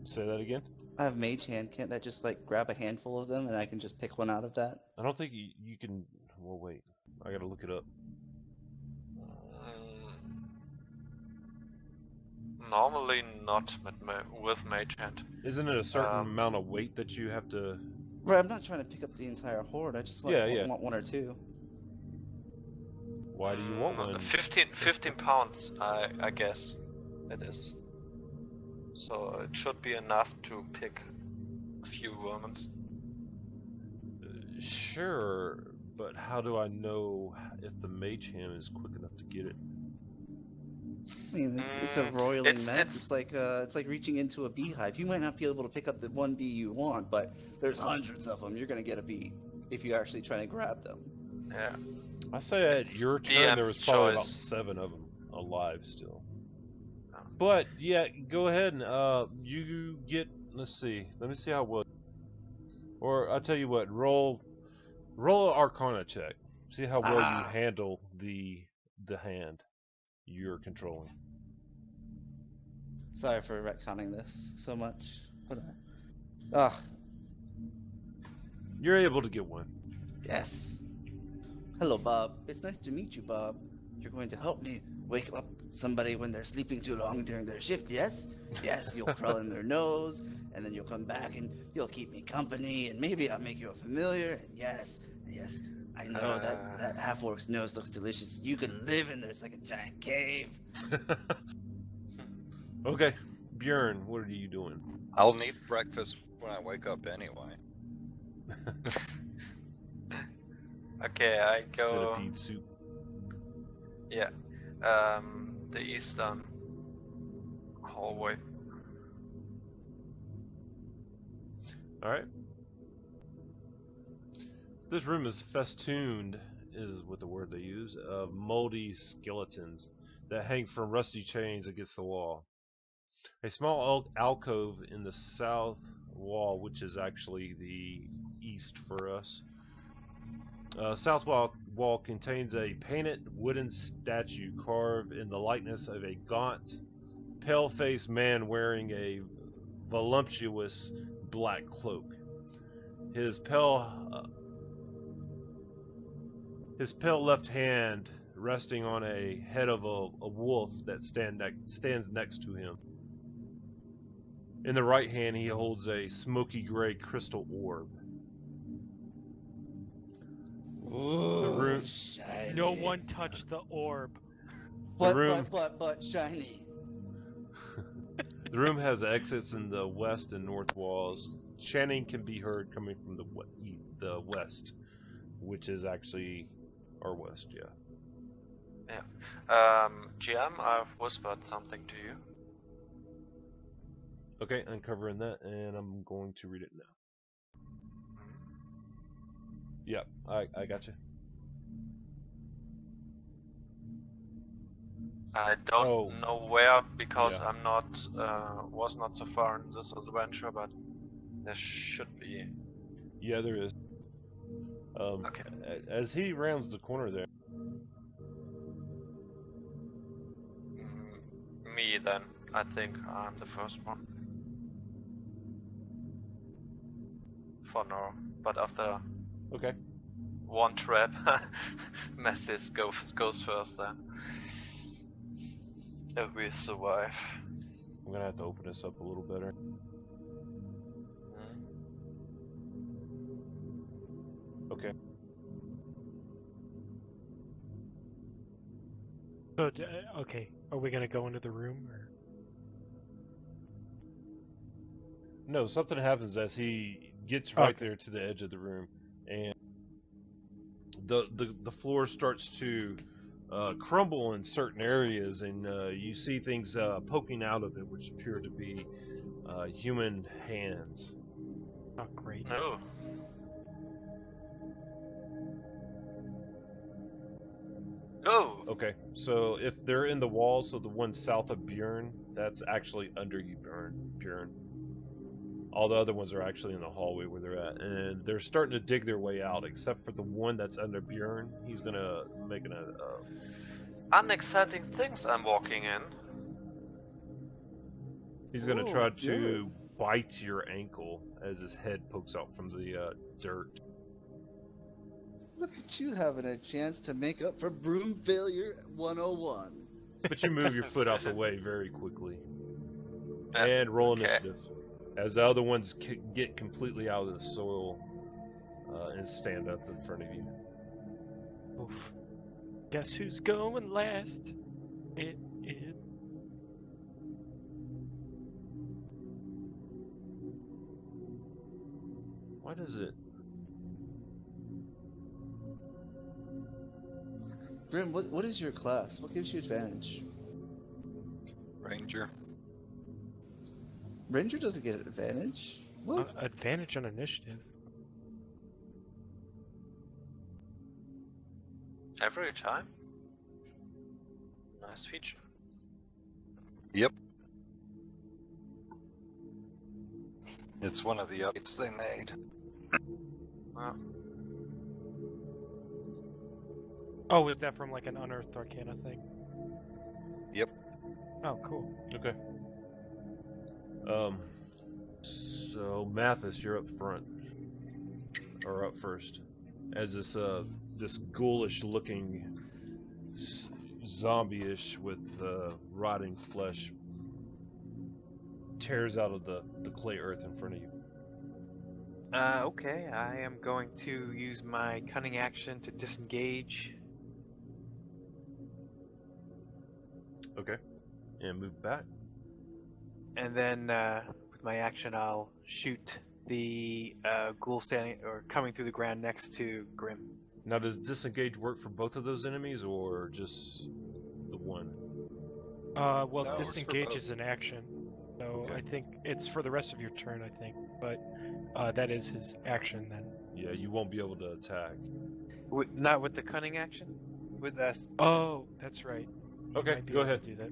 Say that again. I have mage hand. Can't that just like grab a handful of them and I can just pick one out of that? I don't think you can. Well, wait. I gotta look it up. Normally not with mage hand. Isn't it a certain amount of weight that you have to? Right, I'm not trying to pick up the entire horde. I just like Yeah. want one or two. Why do you want one? 15 pounds, I guess it is. So it should be enough to pick a few vermins. Sure, but how do I know if the mage hand is quick enough to get it? I mean, it's a roiling mess. it's- It's like reaching into a beehive. You might not be able to pick up the one bee you want, but there's hundreds of them. You're gonna get a bee if you're actually trying to grab them. Yeah. I say at your turn there was DM's probably about choice. 7 of them alive still. Oh. But yeah, go ahead and you get. Let's see. Let me see how well. Or I'll tell you what. Roll an Arcana check. See how well you handle the hand you're controlling. Sorry for retconning this so much. But, You're able to get one. yes. Hello, Bob. It's nice to meet you, Bob. You're going to help me wake up somebody when they're sleeping too long during their shift, yes? Yes, you'll crawl in their nose, and then you'll come back and you'll keep me company, and maybe I'll make you a familiar, and yes, I know that Half-Orc's nose looks delicious. You could live in there. It's like a giant cave. Okay, Bjorn, what are you doing? I'll need breakfast when I wake up anyway. Okay, I go. Centipede soup. Yeah. The eastern hallway. Alright. This room is festooned, is what the word they use, of moldy skeletons that hang from rusty chains against the wall. A small alcove in the south wall, which is actually the east for us. South wall contains a painted wooden statue carved in the likeness of a gaunt, pale-faced man wearing a voluptuous black cloak. His pale left hand resting on a head of a wolf that stands next to him. In the right hand, he holds a smoky gray crystal orb. Ooh, The room- shiny. No one touched the orb. But shiny. The room has exits in the west and north walls. Chanting can be heard coming from the west, which is actually our west, yeah. GM, I've whispered something to you. Okay, uncovering that, and I'm going to read it now. Yep, I got you. I don't know where because Yeah. I'm not was not so far in this adventure, but there should be. Yeah, there is. Okay. As he rounds the corner there, Me then. I think I'm the first one. For now, but after okay. one trap, Mathis goes first then. If we survive. I'm gonna have to open this up a little better. Okay. So, okay, are we gonna go into the room or? No, something happens as he gets right Okay. there to the edge of the room, and the floor starts to crumble in certain areas, and you see things poking out of it, which appear to be human hands. Oh, great. No. Oh! Okay, so if they're in the wall, so the one south of Baern, that's actually under you, Baern. All the other ones are actually in the hallway where they're at, and they're starting to dig their way out, except for the one that's under Baern. He's gonna make an Unexciting things I'm walking in. he's gonna Ooh, try good. to bite your ankle as his head pokes out from the dirt. Look at you having a chance to make up for broom failure 101. But you move your foot out the way very quickly. Yeah, And roll okay. initiative. As the other ones get completely out of the soil and stand up in front of you. Oof. Guess who's going last? It. Why does it? Grymm, what is your class? What gives you advantage? Ranger. Ranger doesn't get an advantage. What? Advantage on initiative. Every time? Nice feature. Yep. It's one of the updates they made. Oh, is that from like an Unearthed Arcana thing? Yep. Oh, cool. Okay. So Mathis, you're up front, or up first, as this ghoulish-looking, zombie-ish with rotting flesh tears out of the clay earth in front of you. Okay, I am going to use my cunning action to disengage. Okay. And move back. And then with my action, I'll shoot the ghoul standing or coming through the ground next to Grymm. Now, does disengage work for both of those enemies, or just the one? Well, No, it's for disengage both. is an action, so Okay. I think it's for the rest of your turn. I think, but that is his action then. Yeah, you won't be able to attack. Not with the cunning action. With us. Oh, that's right. You Okay, might be go able to ahead. do that.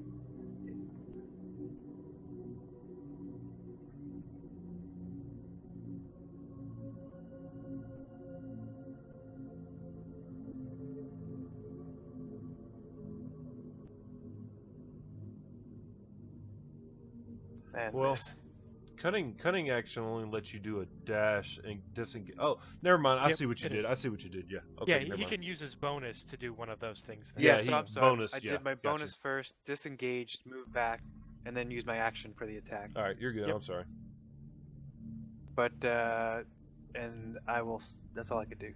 And Well, miss. Cunning action only lets you do a dash and disengage. Oh, never mind. I Yep, see what you it did. is. I see what you did. Yeah. Okay. Yeah, never he mind. can use his bonus to do one of those things. Then. Yeah, so he I'm sorry. bonus, I yeah, did my gotcha. bonus first, disengaged, move back, and then use my action for the attack. All right, you're good. Yep. I'm sorry. But and I will. That's all I could do.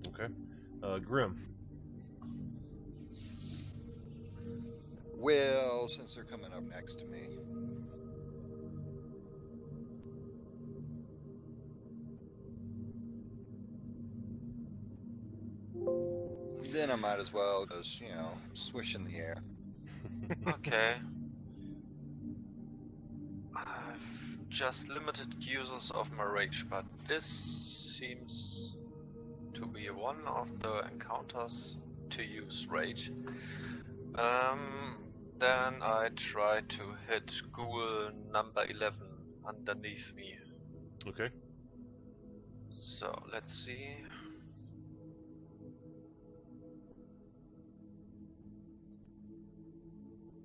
Okay. Grymm. Well, since they're coming up next to me. Then I might as well just, swish in the air. Okay. I've just limited uses of my rage, but this seems to be one of the encounters to use rage. Then I try to hit ghoul number 11 underneath me. Okay. So let's see.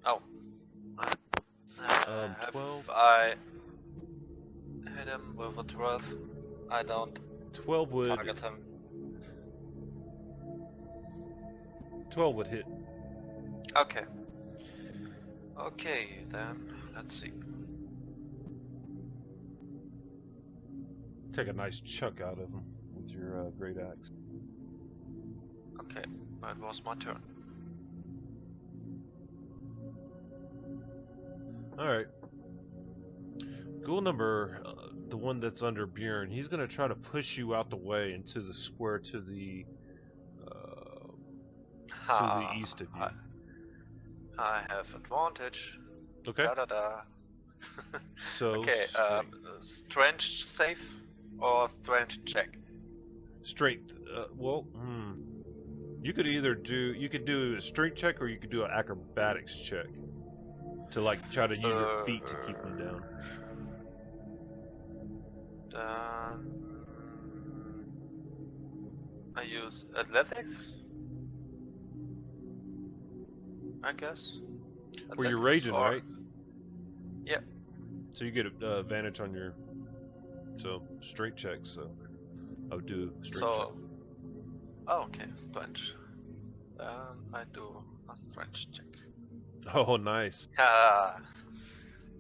Oh. 12. I hit him with a 12. I don't 12 would. target him. 12 would hit. Okay. Okay, then let's see. Take a nice chunk out of him with your great axe. Okay, that was my turn. All right. Ghoul number, the one that's under Baern, he's gonna try to push you out the way into the square to the east of you. I have advantage. Okay. Da da da. So okay, strength. strength save or strength check? Strength. You could either do a strength check or you could do an acrobatics check to like try to use your feet to keep them down. I use athletics, I guess. Well, you're Athletics raging, or- right? Yeah. So you get advantage on your strength check. So I would do a strength check. Oh, okay, strength. I do a strength check. Oh, nice.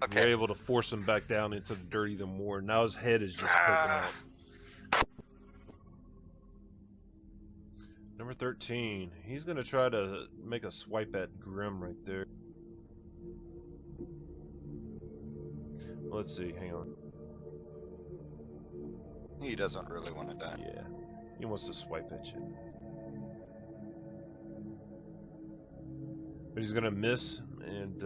Okay. You're able to force him back down into the dirt even more. Now his head is just poking out. Number 13. He's going to try to make a swipe at Grymm right there. Let's see. Hang on. He doesn't really want to die. Yeah. He wants to swipe at you. But he's going to miss, and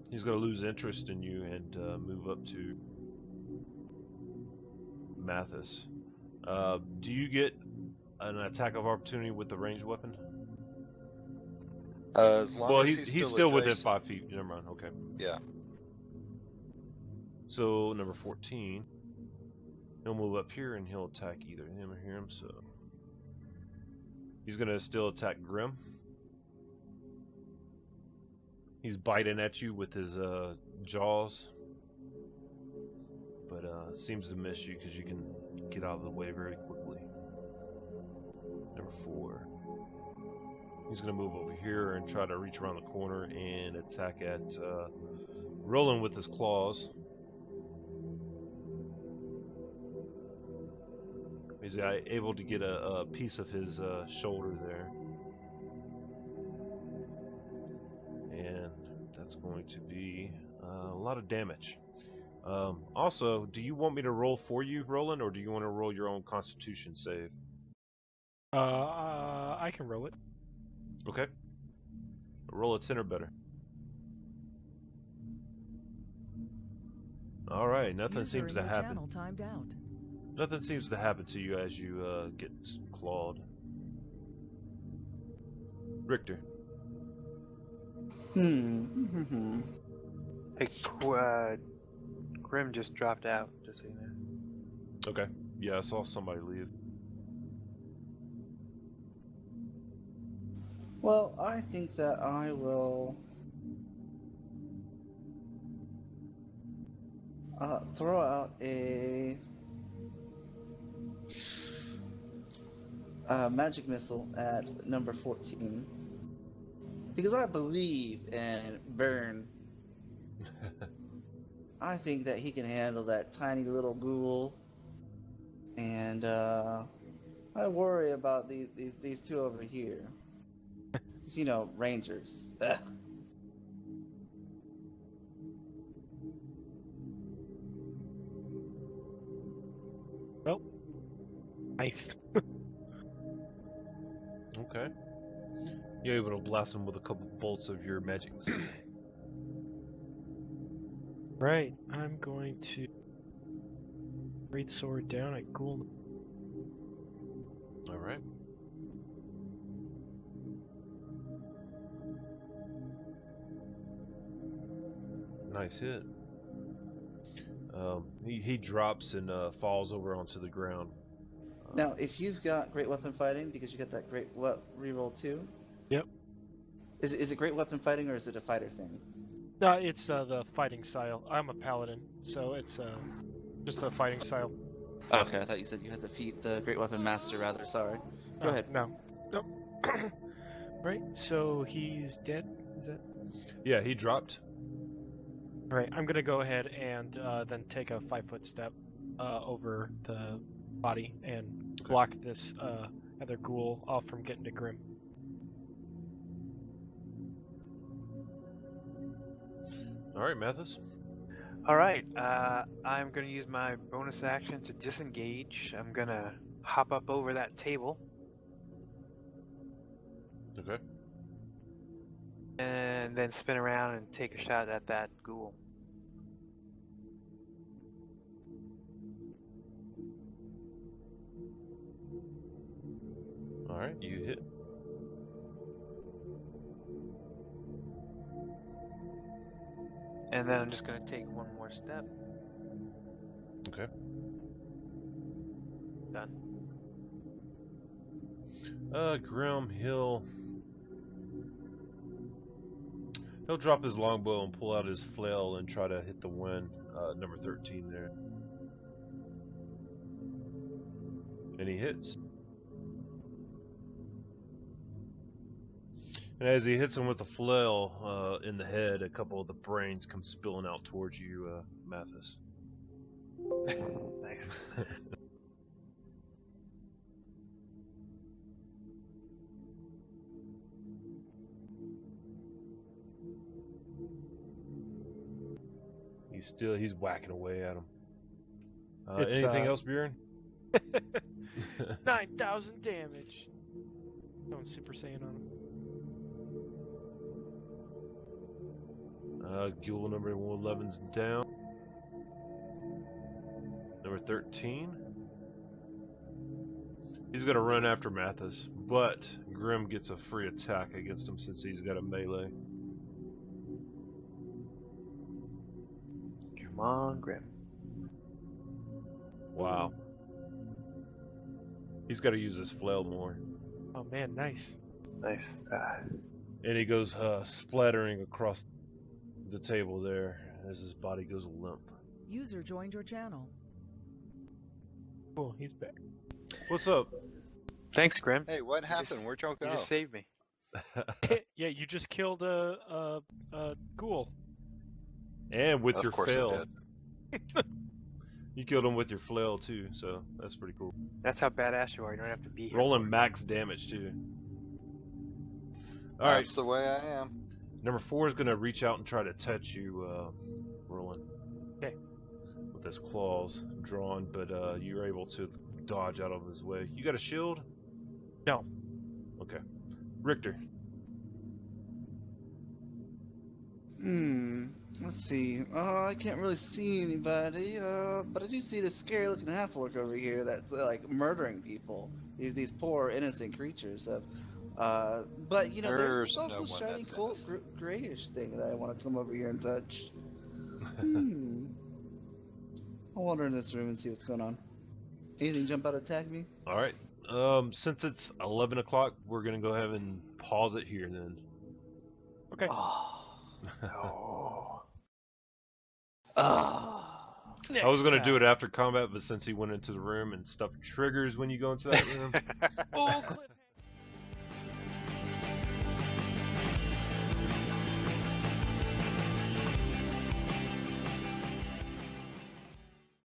he's going to lose interest in you and move up to Mathis. Do you get an attack of opportunity with the ranged weapon? As long as he's still within adjacent. 5 feet. Never mind. Okay. Yeah. So number 14. He'll move up here and he'll attack either him or him. So he's gonna still attack Grymm. He's biting at you with his jaws, but seems to miss you because you can get out of the way very quickly. Number 4. He's gonna move over here and try to reach around the corner and attack at Roland with his claws. He's able to get a piece of his shoulder there. And that's going to be a lot of damage. Also, do you want me to roll for you, Roland, or do you want to roll your own Constitution save? I can roll it. Okay. Roll a 10 or better. Alright, nothing User seems in to your happen. channel timed out. Nothing seems to happen to you as you get clawed. Richter. Hey, Grymm just dropped out, just so you know. Okay. Yeah, I saw somebody leave. Well, I think that I will throw out a magic missile at number 14 because I believe in Baern. I think that he can handle that tiny little ghoul, and I worry about these two over here. You know, rangers. Ugh. Well, nice. Okay. You're able to blast him with a couple bolts of your magic missile. Right, I'm going to great sword down at Ghoul. Alright. Nice hit. He drops and falls over onto the ground. Now, if you've got great weapon fighting, because you got that great reroll too. Yep. Is it great weapon fighting or is it a fighter thing? No, it's the fighting style. I'm a paladin, so it's just the fighting style. Okay, I thought you said you had the great weapon master. Rather, sorry. Go ahead. No. Nope. Right, so he's dead. Is that? Yeah, he dropped. All right, I'm gonna go ahead and then take a 5-foot step over the body and block this other ghoul off from getting to Grymm. All right, Mathis. All right, I'm going to use my bonus action to disengage. I'm going to hop up over that table. Okay. And then spin around and take a shot at that ghoul. Alright, you hit. And then I'm just gonna take one more step. Okay. Done. Grymm, he'll drop his longbow and pull out his flail and try to hit the wind, number 13 there. And he hits. And as he hits him with the flail in the head, a couple of the brains come spilling out towards you, Mathis. Nice. He's whacking away at him. It's, Anything else, Baern? 9,000 damage. Going Super Saiyan on him. Ghoul number 111's down. Number 13. He's gonna run after Mathis, but Grymm gets a free attack against him since he's got a melee. Come on, Grymm. Wow. He's got to use his flail more. Oh man, nice. Nice. And he goes splattering across the table there as his body goes limp. User joined your channel. Cool, he's back. What's up? Thanks, Grymm. Hey, what happened? Where'd y'all You go? just saved me. Yeah, you just killed a ghoul. And with Of your course I flail. did. You killed him with your flail too, so that's pretty cool. That's how badass you are. You don't have to be here. Rolling max damage too. Alright, That's the way I am. number 4 is going to reach out and try to touch you, Roland. Okay. With his claws drawn, but you're able to dodge out of his way. You got a shield? No. Okay. Richter. Let's see. I can't really see anybody, but I do see this scary looking half-orc over here that's like murdering people. These poor innocent creatures. But you know, there's There's also no one shiny that's cold innocent. grayish thing that I want to come over here and touch. I'll wander in this room and see what's going on. Anything jump out and attack me? Alright. Since it's 11 o'clock, we're going to go ahead and pause it here then. Okay. Oh. No. I was going to do it after combat, but since he went into the room and stuff triggers when you go into that room. Full clip.